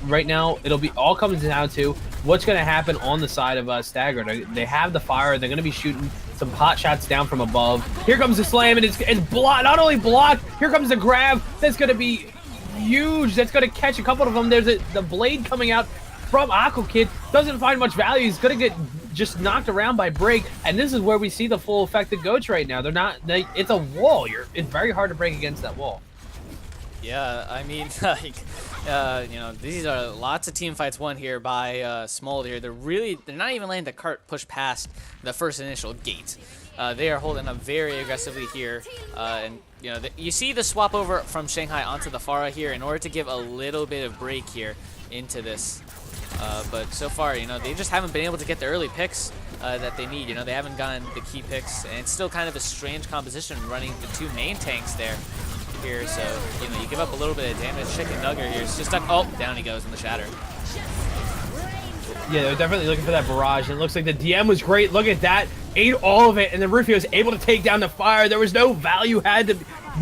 right now it'll be all comes down to what's going to happen on the side of Staggered. They have the fire. They're going to be shooting some pot shots down from above. Here comes the slam, and it's blocked. Not only blocked, here comes the grab. That's going to be huge. That's going to catch a couple of them. There's the blade coming out from Aqua Kid. Doesn't find much value. He's going to get just knocked around by break, and this is where we see the full effect of Goats right now. It's a wall. It's very hard to break against that wall. Yeah, I mean, these are lots of team fights won here by Smol here. They're not even letting the cart push past the first initial gate. They are holding up very aggressively here, and you see the swap over from Shanghai onto the Pharah here in order to give a little bit of break here into this. But so far, they just haven't been able to get the early picks that they need. They haven't gotten the key picks, and it's still kind of a strange composition running the 2 main tanks there. Here, so you give up a little bit of damage. Chicken Nugget here is just stuck. Oh, down he goes in the Shatter. Yeah, they're definitely looking for that barrage, and it looks like the DM was great. Look at that, ate all of it, and then Rufio was able to take down the fire. There was no value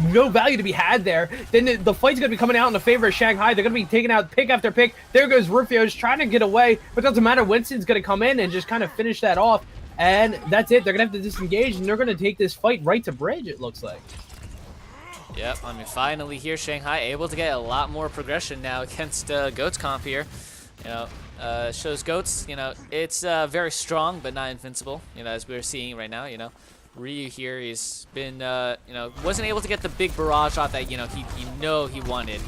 no value to be had there, then the fight's going to be coming out in the favor of Shanghai. They're going to be taking out pick after pick. There goes Rufio's trying to get away, but it doesn't matter. Winston's going to come in and just kind of finish that off. And that's it. They're going to have to disengage, and they're going to take this fight right to bridge, it looks like. Yep, I mean, finally here, Shanghai able to get a lot more progression now against Goats comp here. You know, shows Goats, you know, it's very strong, but not invincible, you know, as we're seeing right now, you know. Ryu here, he's been, you know, wasn't able to get the big barrage shot that, you know, he wanted.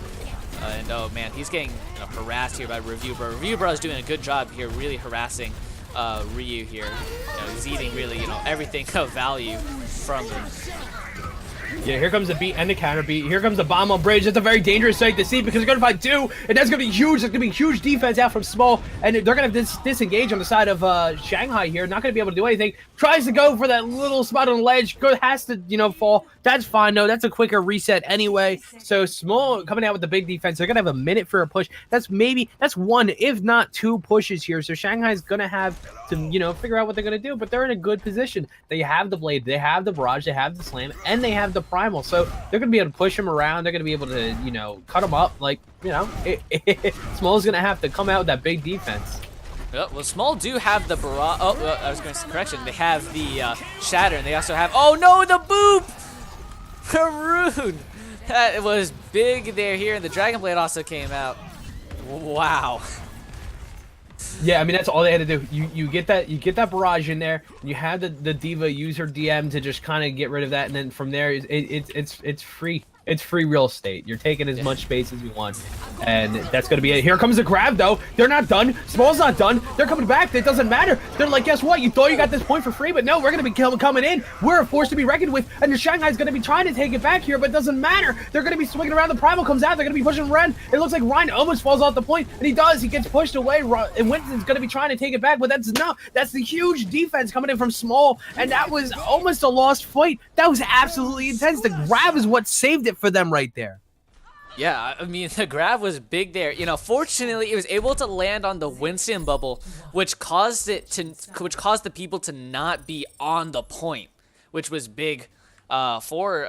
And, oh, man, he's getting, you know, harassed here by Review Bro. Review Bro is doing a good job here, really harassing Ryu here. You know, he's eating really, you know, everything of value from him. Yeah, here comes the beat and the counter beat. Here comes the bomb on bridge. That's a very dangerous sight to see because they're going to find two, and that's going to be huge. There's going to be huge defense out from Smol, and they're going to have to disengage on the side of Shanghai here. Not going to be able to do anything. Tries to go for that little spot on the ledge. Has to, you know, fall. That's fine, though. That's a quicker reset anyway. So Smol coming out with the big defense. They're going to have a minute for a push. That's one, if not two pushes here. So Shanghai's going to have to, you know, figure out what they're going to do, but they're in a good position. They have the blade. They have the barrage. They have the slam, and they have the primal, so they're gonna be able to push him around. They're gonna be able to, you know, cut him up. Like, you know, Smol's gonna have to come out with that big defense. Well, Smol do have the barrage. Oh, I was going to correction. They have the shatter, and they also have. Oh no, the boop! Haroon! That was big there here, and the Dragon Blade also came out. Wow. Yeah, I mean, that's all they had to do. You get that barrage in there, and you have the diva use her DM to just kind of get rid of that, and then from there it's free. It's free real estate. You're taking as much space as you want, and that's gonna be it. Here comes the grab, though. They're not done. Smol's not done. They're coming back. It doesn't matter. They're like, guess what? You thought you got this point for free, but no, we're gonna be coming in. We're a force to be reckoned with, and the Shanghai's gonna be trying to take it back here, but it doesn't matter. They're gonna be swinging around. The primal comes out. They're gonna be pushing Ren. It looks like Ryan almost falls off the point, and he does. He gets pushed away, and Winston's gonna be trying to take it back, but that's enough. That's the huge defense coming in from Smol, and that was almost a lost fight. That was absolutely intense. The grab is what saved it for them right there. Yeah, I mean, the grab was big there. You know, fortunately, it was able to land on the Winston bubble, which caused the people to not be on the point, which was big for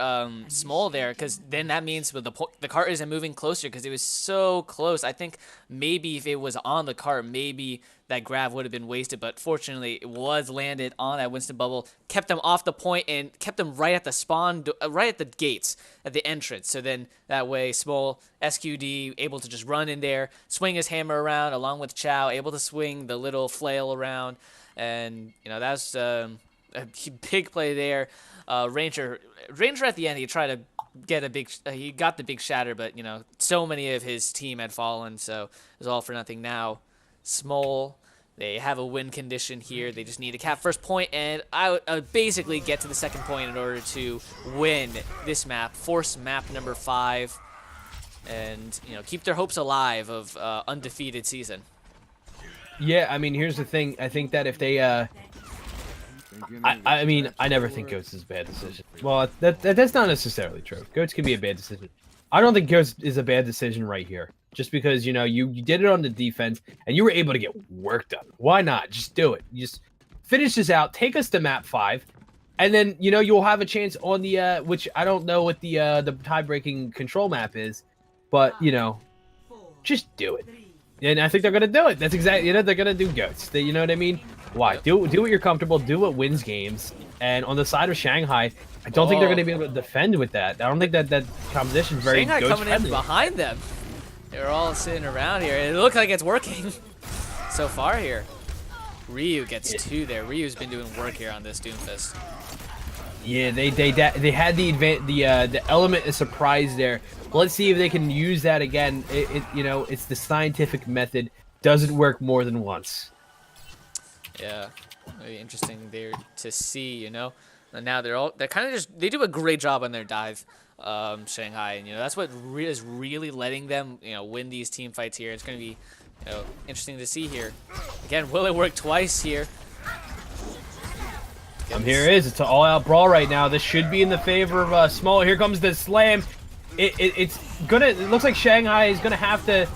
Smol there, because then that means the cart isn't moving closer because it was so close. I think maybe if it was on the cart, maybe that grab would have been wasted, but fortunately it was landed on that Winston bubble, kept them off the point and kept them right at the spawn, right at the gates, at the entrance. So then that way Smol, SQD, able to just run in there, swing his hammer around along with Chow, able to swing the little flail around, and you know, that's a big play there. Ranger at the end, he tried to get he got the big shatter, but you know, so many of his team had fallen, so it was all for nothing. Now Smol, they have a win condition here. They just need to cap first point, and I would basically get to the second point in order to win this map, force map number 5, and you know, keep their hopes alive of undefeated season. Yeah, I mean, here's the thing. I think that if they I mean, I never think Goats is a bad decision. Well, that's not necessarily true. Goats can be a bad decision. I don't think Goats is a bad decision right here. Just because, you know, you did it on the defense, and you were able to get work done. Why not? Just do it. You just finish this out. Take us to map 5. And then, you know, you'll have a chance on the, which I don't know what the tie-breaking control map is. But, you know, just do it. And I think they're going to do it. That's exactly, you know, they're going to do Goats. You know what I mean? Why? Do what you're comfortable. Do what wins games. And on the side of Shanghai, I don't think they're going to be able to defend with that. I don't think that composition is very Shanghai Goats coming friendly. in behind them. They're all sitting around here. It looks like it's working so far here. Ryu gets 2 there. Ryu's been doing work here on this Doomfist. Yeah, they had the element of surprise there. Let's see if they can use that again. You know, it's the scientific method. Doesn't work more than once. Yeah, very interesting there to see. You know, and now they're kind of they do a great job on their dive. Shanghai, and you know, that's what is really letting them, you know, win these team fights here. It's going to be, you know, interesting to see here. Again, will it work twice here? Here it is. It's an all-out brawl right now. This should be in the favor of Smol. Here comes the slam. It looks like Shanghai is gonna have to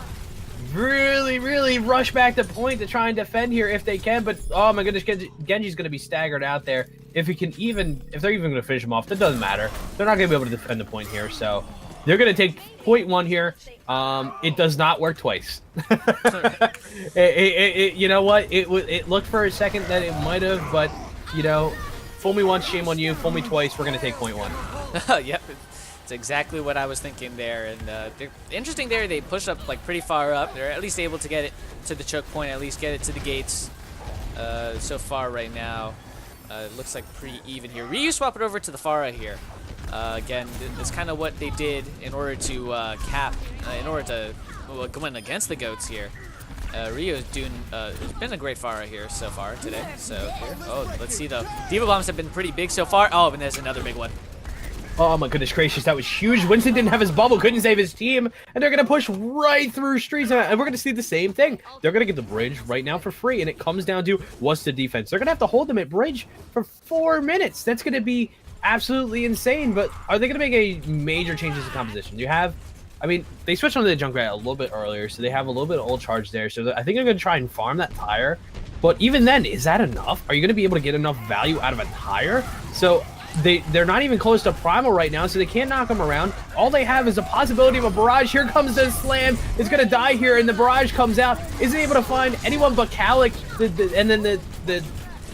really rush back the point to try and defend here if they can. But oh my goodness, Genji's going to be staggered out there. If they're even going to finish him off, that doesn't matter. They're not going to be able to defend the point here. So they're going to take point one here. It does not work twice. You know what? It looked for a second that it might have, but you know, fool me once, shame on you. Fool me twice, we're going to take point one. Yep. It's exactly what I was thinking there, and they're interesting there. They push up like pretty far up. They're at least able to get it to the choke point, at least get it to the gates. So far right now, it looks like pretty even here. Ryu swap it over to the Pharah here. Again, it's kind of what they did in order to in order to win against the goats here. Ryu is doing, it's been a great Pharah here so far today. So here, oh, let's see though. Diva bombs have been pretty big so far. Oh, and there's another big one. Oh my goodness gracious, that was huge. Winston didn't have his bubble, couldn't save his team, and they're going to push right through streets, and we're going to see the same thing. They're going to get the bridge right now for free, and it comes down to what's the defense. They're going to have to hold them at bridge for 4 minutes. That's going to be absolutely insane, but are they going to make a major changes to composition? You have, I mean, they switched onto the Junkrat a little bit earlier, so they have a little bit of old charge there, so I think they're going to try and farm that tire, but even then, is that enough? Are you going to be able to get enough value out of a tire? So they're not even close to primal right now, so they can't knock them around. All they have is a possibility of a barrage. Here comes the slam. It's gonna die here, and the barrage comes out. Isn't able to find anyone but Kalik. And then the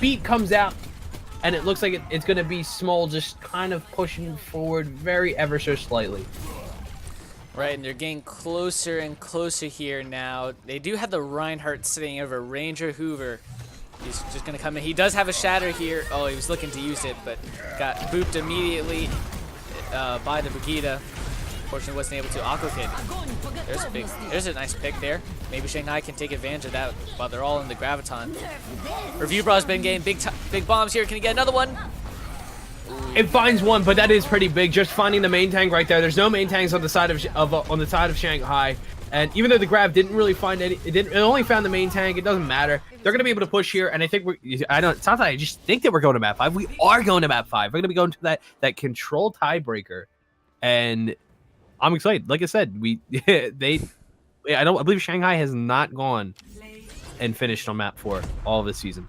beat comes out, and it looks like it's gonna be Smol just kind of pushing forward very ever so slightly. Right, and they're getting closer and closer here now. They do have the Reinhardt sitting over Ranger Hoover. He's just going to come in. He does have a shatter here. Oh, he was looking to use it, but got booped immediately by the Brigitte. Unfortunately, wasn't able to. Aqua Kid. There's a nice pick there. Maybe Shanghai can take advantage of that while they're all in the Graviton. Review Bra's been getting big bombs here. Can he get another one? It finds one, but that is pretty big. Just finding the main tank right there. There's no main tanks on the side of Shanghai. And even though the Grav didn't really find any, it only found the main tank. It doesn't matter. They're gonna be able to push here, and I think it's not that I just think that we're going to map 5. We are going to map 5. We're gonna be going to that control tiebreaker, and I'm excited. Like I said, I believe Shanghai has not gone and finished on map 4 all this season.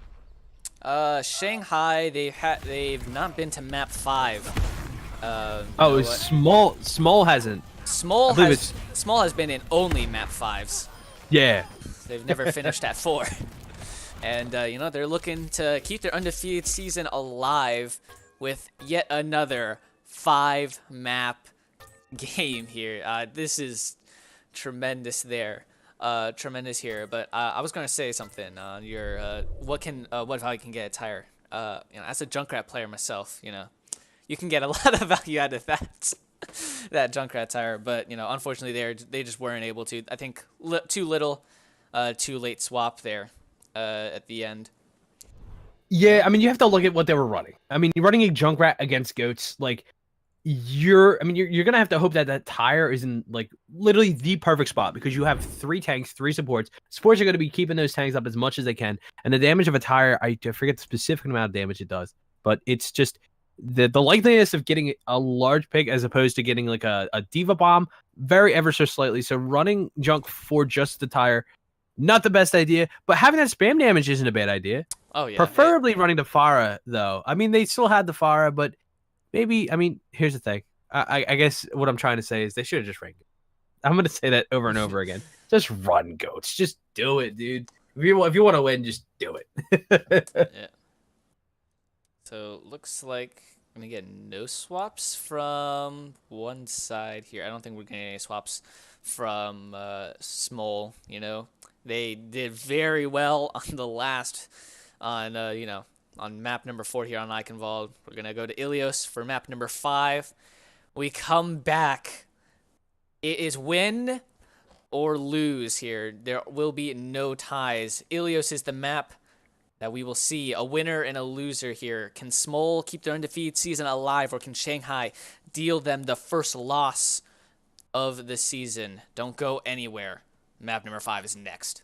Shanghai, they've not been to map 5. Smol hasn't. Smol has been in only map 5s. Yeah. They've never finished at 4. And you know, they're looking to keep their undefeated season alive with yet another 5-map game here. This is tremendous there. Tremendous here. But I was going to say something on your what value can get a tire. You know, as a Junkrat player myself, you know, you can get a lot of value out of that. That Junkrat tire, but you know, unfortunately, they just weren't able to. I think too little, too late swap there at the end. Yeah, I mean, you have to look at what they were running. I mean, you're running a Junkrat against goats. Like, you're gonna have to hope that that tire is in like literally the perfect spot because you have 3 tanks, 3 supports. Supports are gonna be keeping those tanks up as much as they can, and the damage of a tire, I forget the specific amount of damage it does, but it's just the likeliness of getting a large pick as opposed to getting like a diva bomb very ever so slightly. So running junk for just the tire, not the best idea, but having that spam damage isn't a bad idea. Oh yeah, preferably running the Pharah though. I mean, they still had the Pharah, but maybe, I mean, here's the thing. I guess what I'm trying to say is they should have just ranked it. I'm gonna say that over and over again. Just run goats, just do it, dude. If you want to win, just do it. Yeah. So looks like I'm gonna get no swaps from one side here. I don't think we're getting any swaps from Smol. You know, they did very well on the last, you know, on map number 4 here on Iconvolve. We're gonna go to Ilios for map number 5. We come back. It is win or lose here. There will be no ties. Ilios is the map that we will see a winner and a loser here. Can Smol keep their undefeated season alive, or can Shanghai deal them the first loss of the season? Don't go anywhere. Map number 5 is next.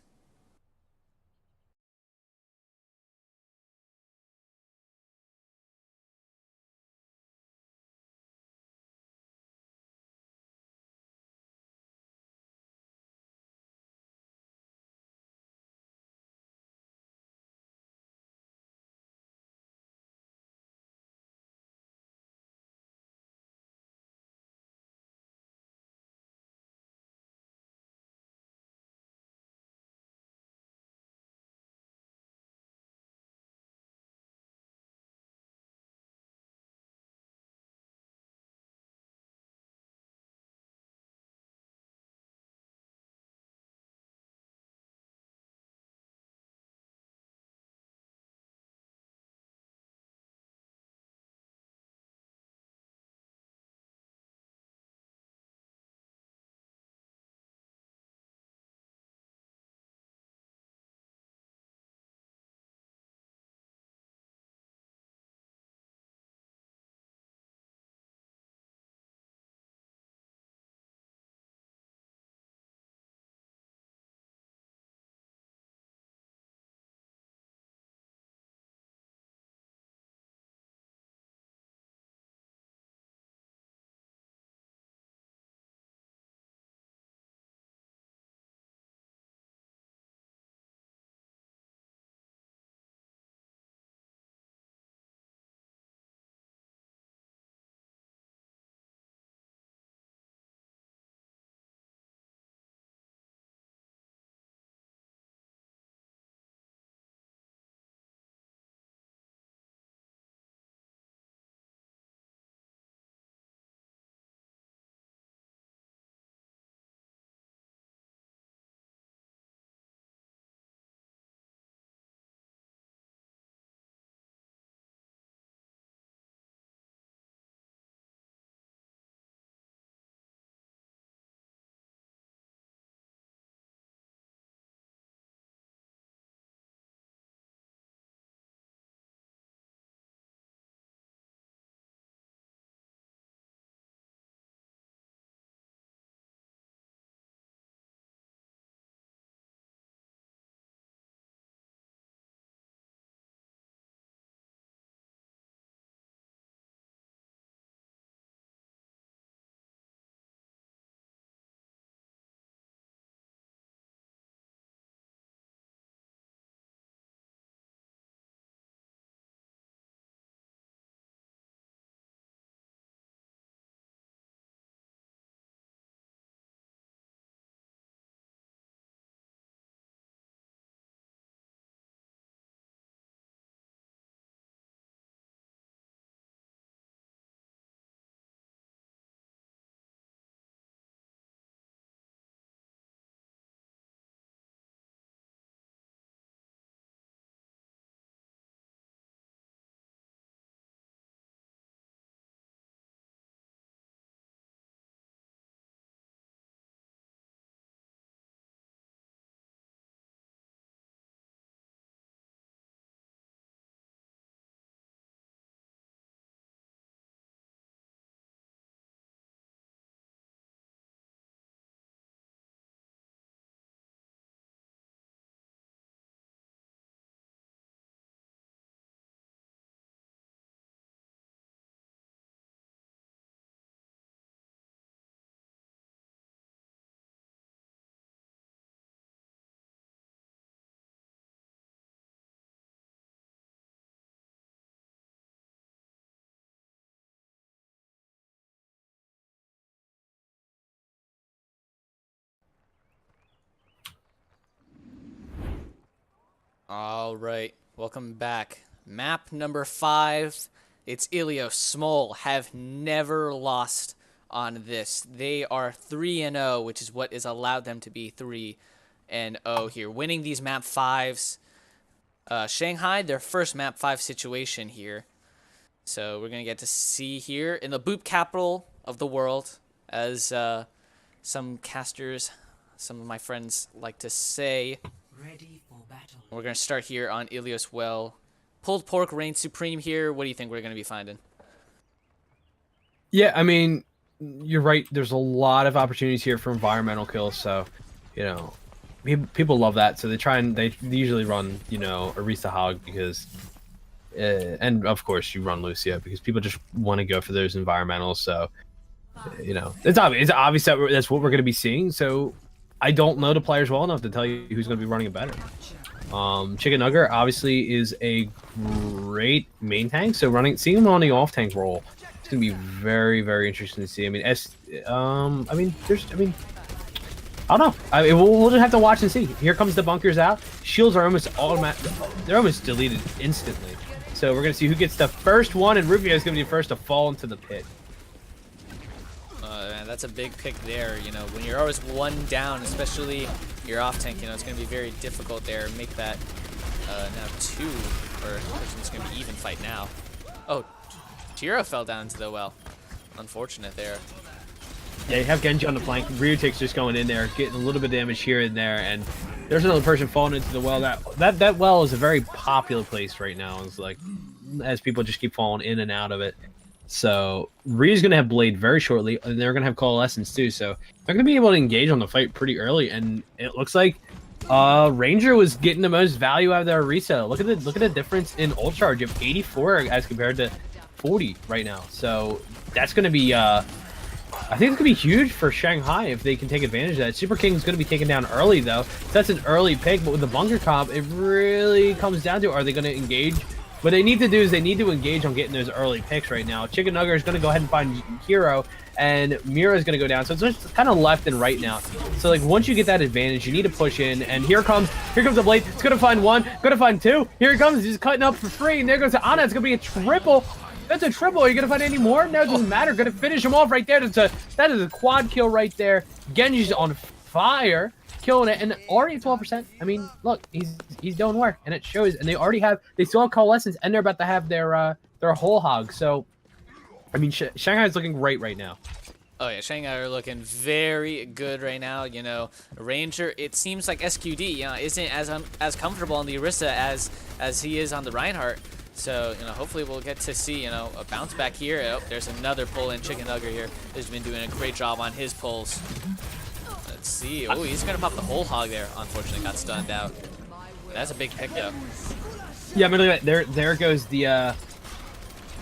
All right, welcome back. Map number 5. It's Ilios. Smol have never lost on this. They are 3-0, which is what is allowed them to be 3-0 here. Winning these map 5s. Shanghai, their first map 5 situation here. So we're going to get to see here in the boop capital of the world, as some casters, some of my friends like to say. Ready for battle. We're going to start here on Ilios Well. Pulled pork reigns supreme here. What do you think we're going to be finding? Yeah, I mean, you're right. There's a lot of opportunities here for environmental kills, so, you know, people love that. So they usually run, you know, Arisa Hog because, and of course you run Lucia because people just want to go for those environmentals. So, you know, it's obvious that that's what we're going to be seeing. So I don't know the players well enough to tell you who's going to be running it better. Chicken Nugget obviously is a great main tank, so seeing him on the off tank role, it's gonna be very, very interesting to see. I mean, I don't know. We'll just have to watch and see. Here comes the bunkers out. Shields are almost automatic. They're almost deleted instantly. So we're gonna see who gets the first one, and Rufio is gonna be the first to fall into the pit. That's a big pick there. You know, when you're always one down, especially your off tank, you know, it's going to be very difficult there. Make that now 2, or it's going to be even fight now. Oh, Jiro fell down into the well. Unfortunate there. Yeah, you have Genji on the flank. Ryutek's just going in there, getting a little bit of damage here and there, and there's another person falling into the well. That well is a very popular place right now. It's like, as people just keep falling in and out of it. So Rhea's going to have Blade very shortly, and they're going to have Coalescence too. So they're going to be able to engage on the fight pretty early, and it looks like Ranger was getting the most value out of their resale. Look at the difference in ult charge of 84 as compared to 40 right now. So that's going to be I think it's going to be huge for Shanghai if they can take advantage of that. Super King's going to be taken down early though. That's an early pick, but with the bunker comp, it really comes down to, are they going to engage? What they need to do is they need to engage on getting those early picks right now. Chicken Nugget is going to go ahead and find Hero, and Mira is going to go down. So it's just kind of left and right now. So like once you get that advantage, you need to push in. And here comes the Blade. It's going to find 1, going to find 2. Here it comes. He's cutting up for free. And there goes Ana. It's going to be a triple. That's a triple. Are you going to find any more? No, it doesn't matter. Going to finish him off right there. That is a quad kill right there. Genji's on fire. Killing it, and already at 12%. I mean, look, he's doing work, and it shows. And they still have Coalescence, and they're about to have their whole hog. So, I mean, Shanghai's looking great right now. Oh yeah, Shanghai are looking very good right now. You know, Ranger, it seems like SQD, you know, isn't as comfortable on the Orisa as he is on the Reinhardt. So, you know, hopefully we'll get to see, you know, a bounce back here. Oh, there's another pull in. Chicken Nugget here has been doing a great job on his pulls. Let's see. Oh, he's going to pop the whole hog there. Unfortunately, got stunned out. That's a big pick, though. Yeah, I mean, look at that. There goes the...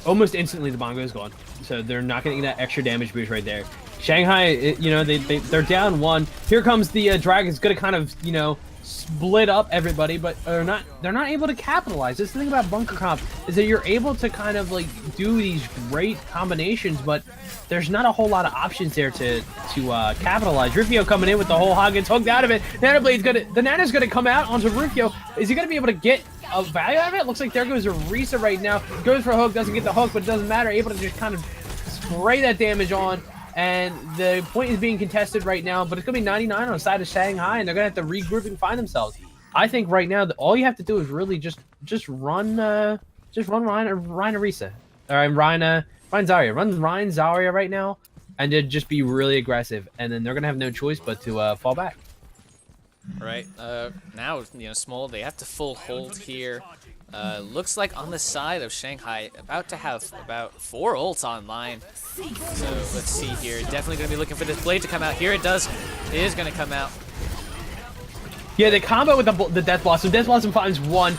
almost instantly, the Bongo is gone. So they're not getting that extra damage boost right there. Shanghai, you know, they're down 1. Here comes the Dragon. It's going to kind of, you know, split up everybody, but they're not able to capitalize. This thing about bunker comp is that you're able to kind of like do these great combinations, but there's not a whole lot of options there to capitalize. Rufio coming in with the whole hog, gets hooked out of it. The Nana's gonna come out onto Rufio. Is he gonna be able to get a value out of it? Looks like there goes Arisa right now. Goes for a hook, doesn't get the hook, but it doesn't matter. Able to just kind of spray that damage on. And the point is being contested right now, but it's going to be 99 on the side of Shanghai, and they're going to have to regroup and find themselves. I think right now, all you have to do is really just run Ryan Arisa. Or Ryan Zarya. Run Ryan Zarya right now, and just be really aggressive. And then they're going to have no choice but to fall back. Right. Now, you know, Smol, they have to full hold here. Looks like on the side of Shanghai, about to have about 4 ults online. So let's see here. Definitely going to be looking for this Blade to come out. Here it does. It is going to come out. Yeah, the combo with the Death Blossom. Death Blossom finds 1.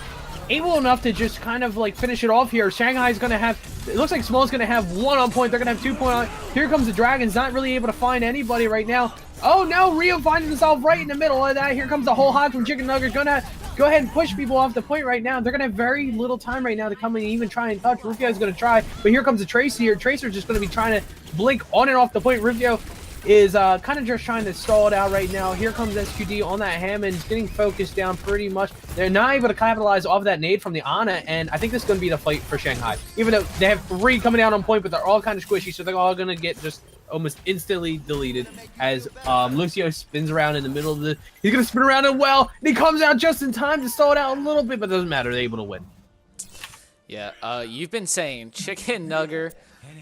Able enough to just kind of like finish it off here. Shanghai's going to have, it looks like Smol's going to have 1 on point. They're going to have 2 point on. Here comes the Dragons, not really able to find anybody right now. Oh no, Rio finds himself right in the middle of that. Here comes the whole hog from Chicken Nugget. Gonna go ahead and push people off the point right now. They're gonna have very little time right now to come in and even try and touch. Rufio's gonna try, but here comes the Tracer here. Tracer's just gonna be trying to blink on and off the point. Rufio is kind of just trying to stall it out right now. Here comes SQD on that Hammond, getting focused down pretty much. They're not able to capitalize off that nade from the Ana, and I think this is going to be the fight for Shanghai. Even though they have 3 coming down on point, but they're all kind of squishy, so they're all going to get just almost instantly deleted as Lucio spins around in the middle of the... He's going to spin around and well, and he comes out just in time to stall it out a little bit, but it doesn't matter. They're able to win. Yeah, you've been saying Chicken Nugger.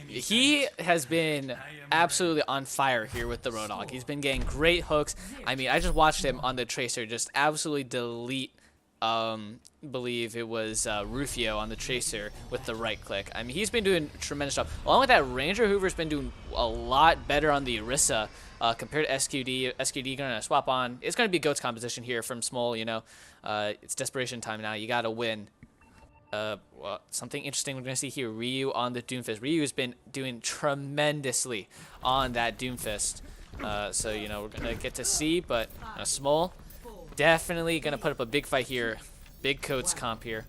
He has been absolutely on fire here with the Roadhog. He's been getting great hooks. I mean, I just watched him on the Tracer just absolutely delete, believe it was Rufio on the Tracer with the right click. I mean, he's been doing a tremendous job. Along with that, Ranger Hoover's been doing a lot better on the Orisa compared to SQD. SQD going to swap on. It's going to be Goat's composition here from Smol, you know. It's desperation time now. You got to win. Well, something interesting we're going to see here. Ryu on the Doomfist. Ryu has been doing tremendously on that Doomfist. So, you know, we're going to get to see, but Smol definitely going to put up a big fight here. Big Coats comp here.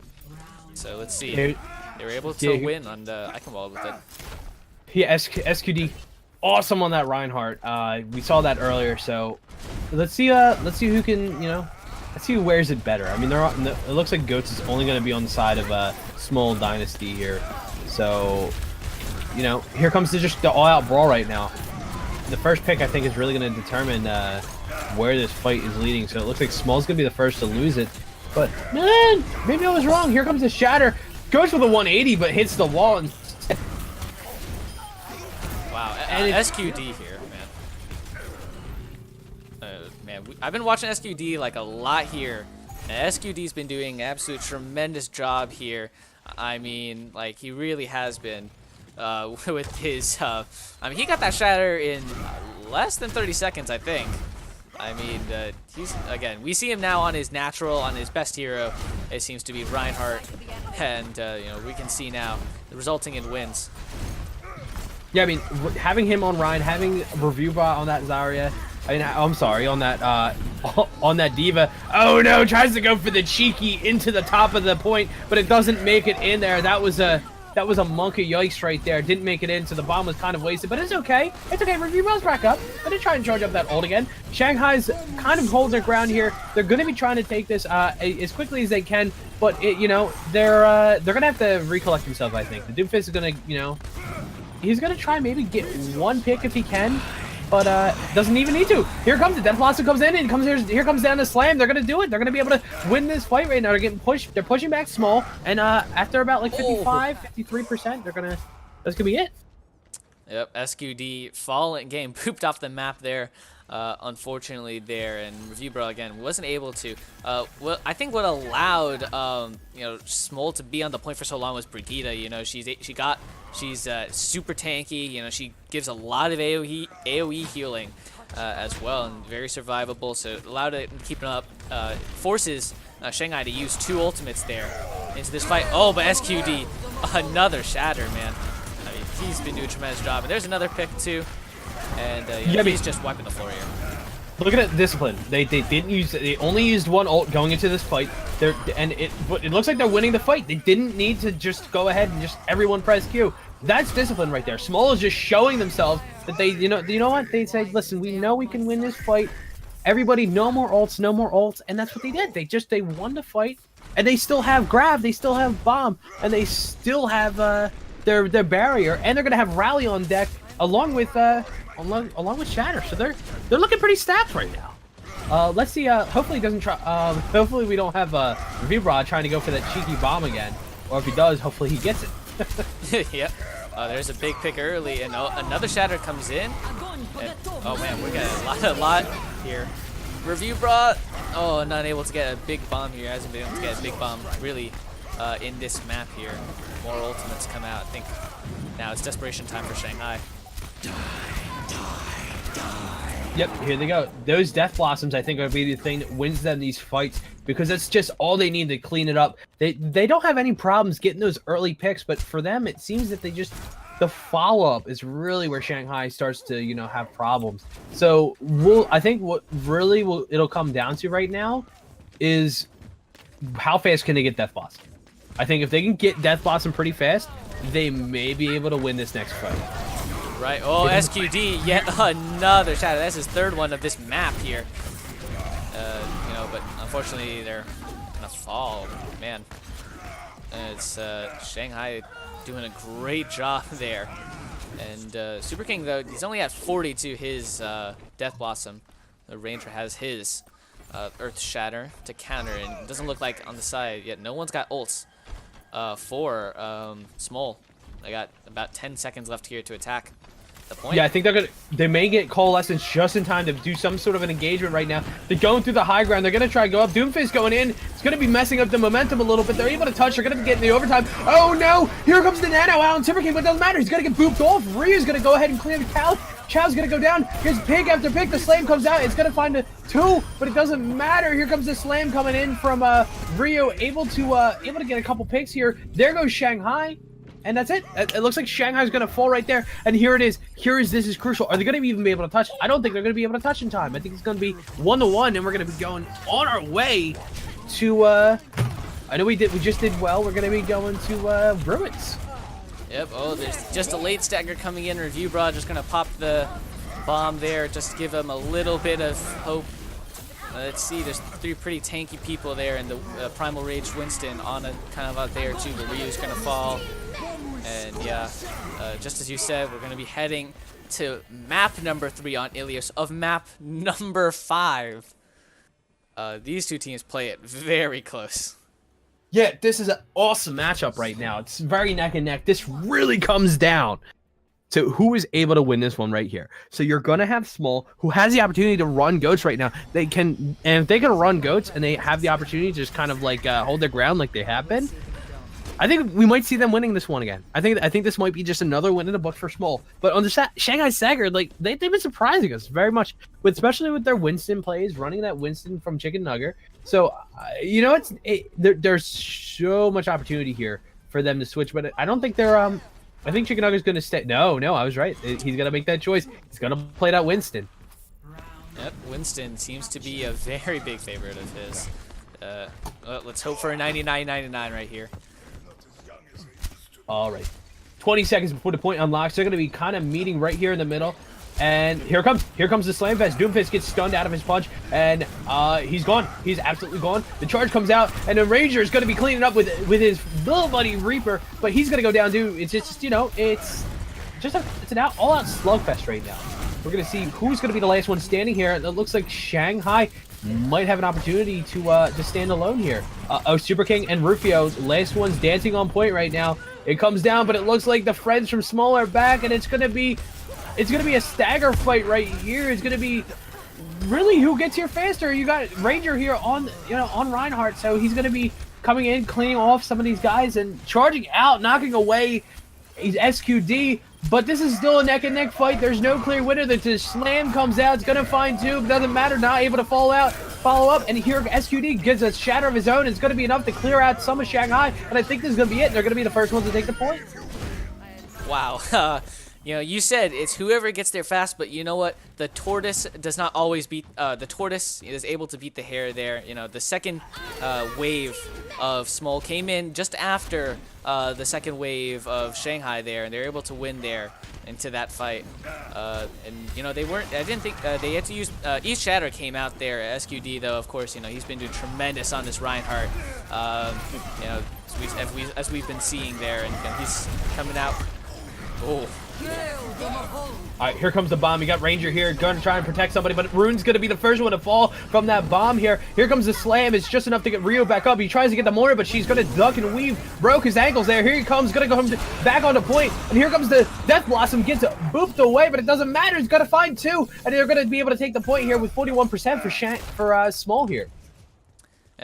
So, let's see. They were able to win on the... I can wall with it. Yeah, SQD. Awesome on that Reinhardt. We saw that earlier, so let's see who can, you know... Let's see who wears it better. I mean, it looks like Goats is only going to be on the side of Smol Dynasty here. So, you know, here comes just the all-out brawl right now. The first pick, I think, is really going to determine where this fight is leading. So it looks like Smol's going to be the first to lose it. But, man, maybe I was wrong. Here comes the Shatter. Goes for the 180, but hits the wall. And wow, and SQD here. I've been watching SQD like a lot here, and SQD's been doing an absolute tremendous job here. I mean, like, he really has been with his, I mean, he got that shatter in less than 30 seconds, I think. I mean, he's, again, we see him now on his natural, on his best hero. It seems to be Reinhardt, and, you know, we can see now, resulting in wins. Yeah, I mean, having him on Ryan, having Review Bot on that Zarya, I mean, I'm sorry, on that Diva. Oh no, tries to go for the cheeky into the top of the point, but it doesn't make it in there. That was a monkey yikes right there. Didn't make it in, so the bomb was kind of wasted, but it's okay. It's okay. Review Bot's back up. Gonna try and charge up that ult again. Shanghai's kind of holding their ground here. They're gonna be trying to take this as quickly as they can, but you know, they're gonna have to recollect themselves. I think the Doomfist is gonna, you know, he's gonna try maybe get one pick if he can. But doesn't even need to. Here comes the Death Blossom comes in and here comes down the slam. They're gonna do it. They're gonna be able to win this fight right now. They're getting pushed. They're pushing back Smol, and after about like 53%, that's gonna be it. Yep, SQD fallen game pooped off the map there. Unfortunately there, and Review Bro again wasn't able to. Well, I think what allowed you know, Smol to be on the point for so long was Brigitte. You know, she's super tanky. You know, she gives a lot of AOE healing as well, and very survivable. So it allowed it to keep it up. Forces Shanghai to use 2 ultimates there into this fight. Oh, but SQD, another shatter, man. I mean, he's been doing a tremendous job. And there's another pick too. And yeah, he's just wiping the floor here. Look at it, discipline. They didn't use. They only used 1 ult going into this fight. It looks like they're winning the fight. They didn't need to just go ahead and just everyone press Q. That's discipline right there. Smol is just showing themselves that they, you know what? They say, listen, we know we can win this fight. Everybody, no more ults, and that's what they did. They won the fight, and they still have grab, they still have bomb, and they still have their barrier, and they're gonna have rally on deck along with Shatter. So they're looking pretty stacked right now. Let's see. Hopefully he doesn't try. Hopefully we don't have Review Bot trying to go for that cheeky bomb again, or if he does, hopefully he gets it. Yep. There's a big pick early, and another shatter comes in. And, oh man, we're getting a lot here. Review Bot, not able to get a big bomb here. Hasn't been able to get a big bomb really in this map here. More ultimates come out. I think now it's desperation time for Shanghai. Yep, here they go. Those Death Blossoms, I think, are going to be the thing that wins them these fights, because that's just all they need to clean it up. They don't have any problems getting those early picks, but for them, it seems that the follow-up is really where Shanghai starts to, you know, have problems. So I think what really it'll come down to right now is how fast can they get Death Blossom. I think if they can get Death Blossom pretty fast, they may be able to win this next fight. Right. Oh, SQD, yet another shadow. That's his third one of this map here. You know, but unfortunately they're gonna fall. Man, it's Shanghai doing a great job there. And Super King, though, he's only at 40 to his Death Blossom. The Ranger has his Earth Shatter to counter, and it doesn't look like on the side yet. No one's got ults for Smol. They got about 10 seconds left here to attack the point. Yeah, I think they may get Coalescence just in time to do some sort of an engagement right now. They're going through the high ground. They're going to try to go up. Doomfist going in. It's going to be messing up the momentum a little bit. They're able to touch. They're going to be getting the overtime. Oh, no. Here comes the Nano out on Super King, but it doesn't matter. He's going to get booped off. Ryu's going to go ahead and clear the Cal. Chow's going to go down. Here's pick after pick. The slam comes out. It's going to find a 2, but it doesn't matter. Here comes the slam coming in from Ryu, able to get a couple picks here. There goes Shanghai. And that's it. It looks like Shanghai's going to fall right there. And here it is. This is crucial. Are they going to even be able to touch? I don't think they're going to be able to touch in time. I think it's going to be 1-1, and we're going to be going on our way to, I know we just did well. We're going to be going to Ruins. Yep. Oh, there's just a late stagger coming in. Review Bra just going to pop the bomb there. Just to give them a little bit of hope. Let's see, there's 3 pretty tanky people there, and the Primal Rage Winston on a kind of out there too, but Ryu's gonna fall. And yeah, just as you said, we're gonna be heading to map number 3 on Ilios of map number 5. These two teams play it very close. Yeah, this is an awesome matchup right now. It's very neck and neck. This really comes down to who is able to win this one right here. So you're going to have Smol, who has the opportunity to run goats right now. They can, and if they can run goats and they have the opportunity to just kind of like hold their ground like they have been, I think we might see them winning this one again. I think this might be just another win in the book for Smol. But on the Shanghai Staggered, like they've been surprising us very much, especially with their Winston plays, running that Winston from Chicken Nugget. So you know, there's so much opportunity here for them to switch, but I don't think they're I think Chicken Nugget's going to stay. No, I was right. He's going to make that choice. He's going to play that Winston. Yep, Winston seems to be a very big favorite of his. Well, let's hope for a 99-99 right here. All right. 20 seconds before the point unlocks. They're going to be kind of meeting right here in the middle. And here comes the Slam Fest. Doomfist gets stunned out of his punch, and he's gone. He's absolutely gone. The charge comes out, and the Ranger is going to be cleaning up with his little buddy Reaper, but he's going to go down too. It's just, you know, it's an all-out slugfest right now. We're going to see who's going to be the last one standing here. It looks like Shanghai might have an opportunity to stand alone here. Super King and Rufio, last one's dancing on point right now. It comes down, but it looks like the friends from Smol are back, and it's going to be a stagger fight right here. It's going to be really who gets here faster. You got Ranger here on Reinhardt, so he's going to be coming in, cleaning off some of these guys and charging out, knocking away his SQD. But this is still a neck and neck fight. There's no clear winner. The slam comes out. It's going to find 2. But doesn't matter. Not able to follow up. And here SQD gets a shatter of his own. It's going to be enough to clear out some of Shanghai. And I think this is going to be it. They're going to be the first ones to take the point. Wow. You know, you said it's whoever gets there fast, but you know what? The tortoise does not always beat. The tortoise is able to beat the hare there. You know, the second wave of Smol came in just after the second wave of Shanghai there, and they're able to win there into that fight. And you know, they weren't. I didn't think they had to use. East Shatter came out there. SQD though, of course, you know he's been doing tremendous on this Reinhardt. You know, as we've been seeing there, and he's coming out. Oh. All right, here comes the bomb. You got Ranger here, gonna try and protect somebody, but Rune's gonna be the first one to fall from that bomb here. Here comes the slam. It's just enough to get Ryu back up. He tries to get the mortar, but she's gonna duck and weave. Broke his ankles there. Here he comes, gonna go back onto point, and here comes the Death Blossom. Gets booped away, but it doesn't matter. He's gonna find 2, and they're gonna be able to take the point here with 41% for Smol here.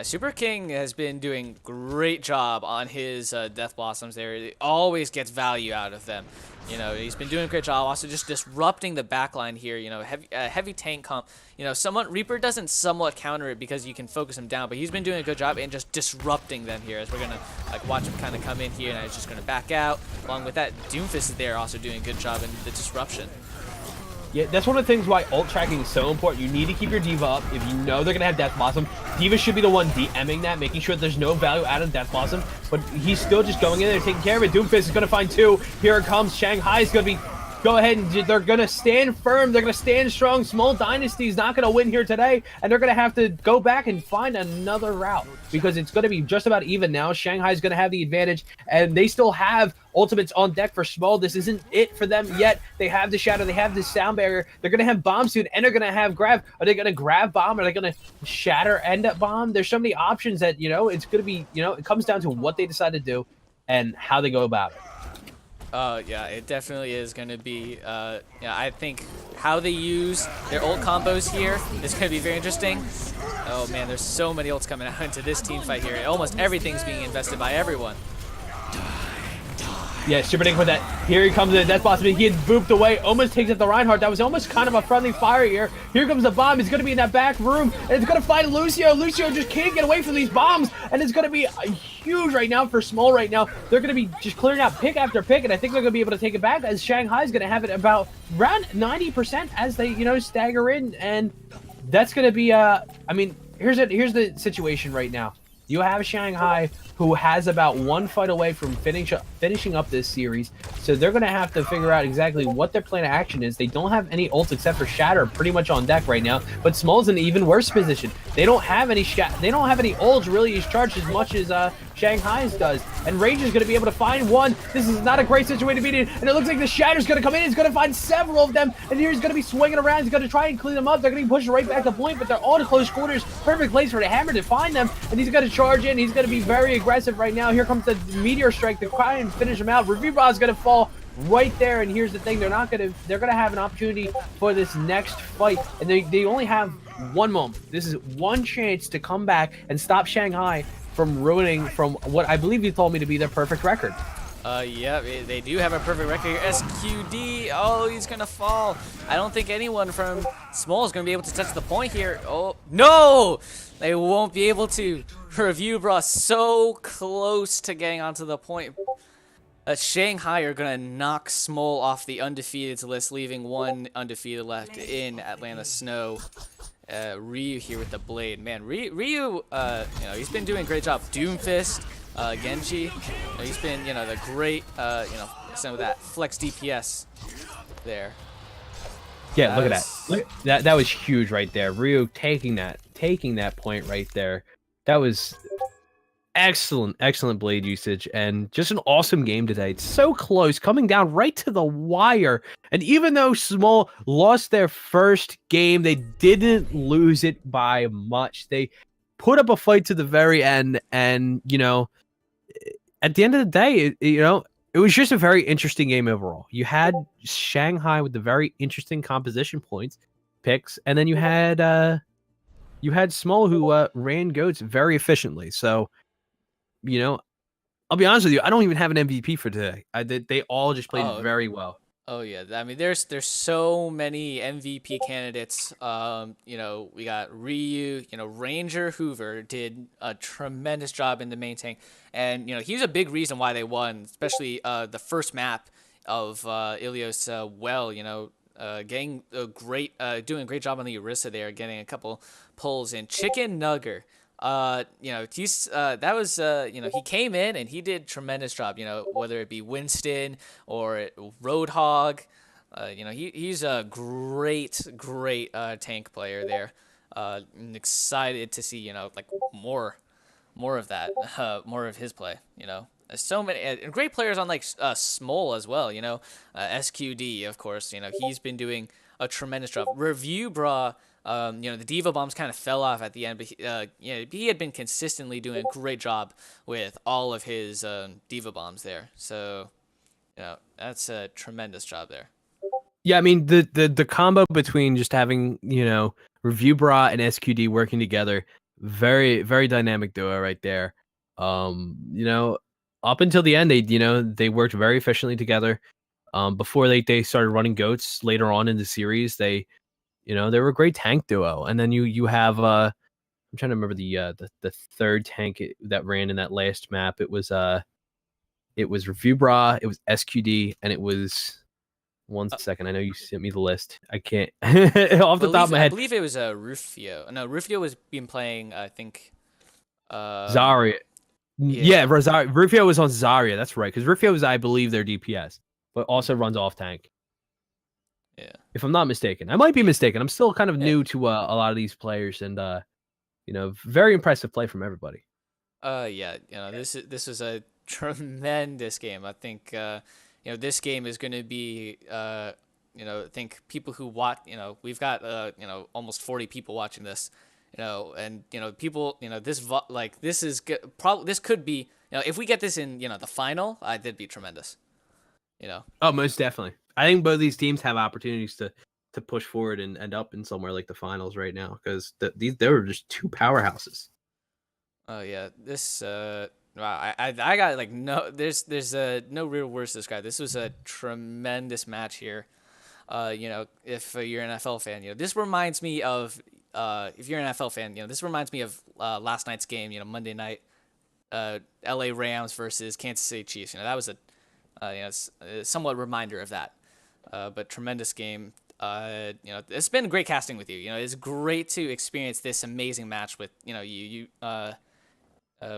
Super King has been doing great job on his Death Blossoms there. He always gets value out of them. You know, he's been doing a great job also just disrupting the backline here. You know, heavy tank comp. You know, Reaper doesn't somewhat counter it because you can focus him down, but he's been doing a good job in just disrupting them here as we're going to watch him kind of come in here, and he's just going to back out. Along with that, Doomfist is there also doing a good job in the disruption. Yeah, that's one of the things why ult tracking is so important. You need to keep your D.Va up. If you know they're going to have Death Blossom, D.Va should be the one DMing that, making sure there's no value out of Death Blossom. But he's still just going in there, taking care of it. Doomfist is going to find 2. Here it comes. Shanghai is going to be go ahead and they're going to stand firm. They're going to stand strong. Smol Dynasty is not going to win here today, and they're going to have to go back and find another route because it's going to be just about even now. Shanghai's going to have the advantage, and they still have ultimates on deck for Smol. This isn't it for them yet. They have the shadow. They have the sound barrier. They're going to have bomb soon, and they're going to have grab. Are they going to grab bomb? Are they going to shatter end up bomb? There's so many options that, it's going to be, it comes down to what they decide to do and how they go about it. Yeah, it definitely is going to be, I think how they use their ult combos here is going to be very interesting. Oh man, there's so many ults coming out into this team fight here. Almost everything's being invested by everyone. Yeah, Super Nick with that. Here he comes in. That's possible. He gets booped away. Almost takes it to Reinhardt. That was almost kind of a friendly fire here. Here comes the bomb. He's going to be in that back room. And it's going to find Lucio. Lucio just can't get away from these bombs. And it's going to be huge right now for Smol right now. They're going to be just clearing out pick after pick. And I think they're going to be able to take it back as Shanghai's going to have it about around 90% as they, stagger in. And that's going to be, here's the situation right now. You have Shanghai, who has about one fight away from finishing up this series, so they're going to have to figure out exactly what their plan of action is. They don't have any ults except for Shatter pretty much on deck right now, but Smol's in an even worse position. They don't have any ults really as charged as much as Shanghai's does, and Rage is going to be able to find one. This is not a great situation to be in, and it looks like the Shatter's going to come in. He's going to find several of them, and here he's going to be swinging around. He's going to try and clean them up. They're going to be pushing right back to point, but they're all in close quarters. Perfect place for the Hammer to find them, and he's going to charge in. He's going to be very aggressive right now. Here comes the Meteor Strike to try and finish him out. Review Bra is going to fall right there, and here's the thing: they're going to have an opportunity for this next fight, and they only have one moment. This is one chance to come back and stop Shanghai from ruining from what I believe you told me to be their perfect record. Yeah, they do have a perfect record here. SQD, oh, he's gonna fall. I don't think anyone from Smol is gonna be able to touch the point here. Oh, no! They won't be able to. Review Bra so close to getting onto the point. Shanghai are gonna knock Smol off the undefeated list, leaving one undefeated left in Atlanta Snow. Ryu here with the blade. Man, Ryu, he's been doing a great job. Doomfist, Genji, he's been, the great, some of that flex DPS there. Yeah, look at that. That was huge right there. Ryu taking that point right there. That was excellent blade usage and just an awesome game today. It's so close, coming down right to the wire. And even though Smol lost their first game, they didn't lose it by much. They put up a fight to the very end, and at the end of the day, it was just a very interesting game overall. You had Shanghai with the very interesting composition picks, and then you had Smol who ran goats very efficiently. So, I'll be honest with you, I don't even have an MVP for today. They all just played very well. Oh yeah, I mean, there's so many MVP candidates. We got Ryu. Ranger Hoover did a tremendous job in the main tank, and he was a big reason why they won, especially the first map of Ilios. Getting doing a great job on the Orisa there, getting a couple pulls in. Chicken Nugger. He came in and he did a tremendous job, whether it be Winston or Roadhog. He's a great tank player there. I'm excited to see, more of that, more of his play, So many great players on Smol as well, SQD, of course, he's been doing a tremendous job. Review Bra, the Diva Bombs kind of fell off at the end, but he had been consistently doing a great job with all of his Diva Bombs there. So, that's a tremendous job there. Yeah, I mean the combo between just having Review Bra and SQD working together, very very dynamic duo right there. Up until the end, they worked very efficiently together. Before they started running goats later on in the series, they were a great tank duo. And then you have I'm trying to remember the third tank that ran in that last map. It was Review Bra, it was SQD, and it was one second. I know you sent me the list. I can't off the top of my head. I believe it was Rufio. No, Rufio was been playing. I think Zarya. Yeah, Rufio was on Zarya. That's right, because Rufio is, I believe, their DPS, but also runs off tank. Yeah. if I'm not mistaken. I might be mistaken. I'm still kind of new to a lot of these players, and very impressive play from everybody. Yeah, this was a tremendous game. I think this game is going to be I think people who watch, we've got almost 40 people watching this, and people, this is probably this could be, if we get this in the final, that'd be tremendous. Oh, most definitely. I think both these teams have opportunities to push forward and end up in somewhere like the finals right now, because they were just two powerhouses. Oh yeah, this wow, I got like no, there's no real words to describe. This was a tremendous match here. If you're an NFL fan, this reminds me of if you're an NFL fan, this reminds me of last night's game, Monday night, LA Rams versus Kansas City Chiefs. That was a somewhat reminder of that. But tremendous game. It's been great casting with you. It's great to experience this amazing match with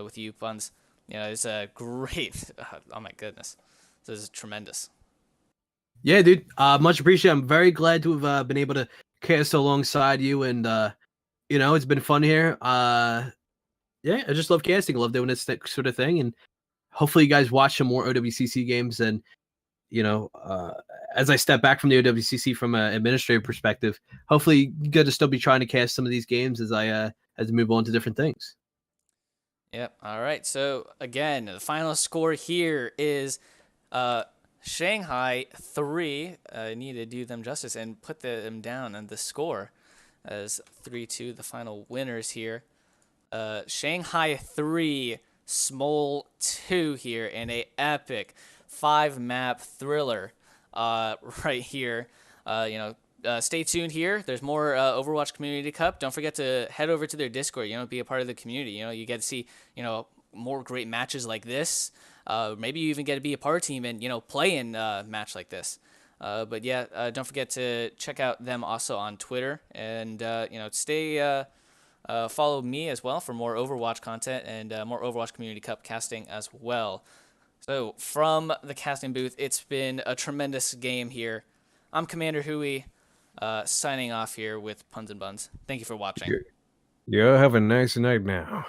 with you, Buns. It's a great. Oh my goodness, this is tremendous. Yeah, dude. Much appreciated. I'm very glad to have been able to cast alongside you, and it's been fun here. Yeah, I just love casting. I love doing this sort of thing, and hopefully you guys watch some more OWCC games. And as I step back from the OWCC from an administrative perspective, hopefully you get to still be trying to cast some of these games as I move on to different things. Yep. All right. So again, the final score here is Shanghai 3. I need to do them justice and put them down on the score as 3-2, the final winners here. Shanghai 3, Smol 2 here in a epic 5-map thriller right here. Stay tuned here. There's more Overwatch Community Cup. Don't forget to head over to their Discord, be a part of the community. You get to see, more great matches like this. Maybe you even get to be a part team and, play in a match like this. But yeah, don't forget to check out them also on Twitter. And, follow me as well for more Overwatch content and more Overwatch Community Cup casting as well. So from the casting booth, it's been a tremendous game here. I'm Commander Hui, signing off here with Puns and Buns. Thank you for watching. Yeah, have a nice night now.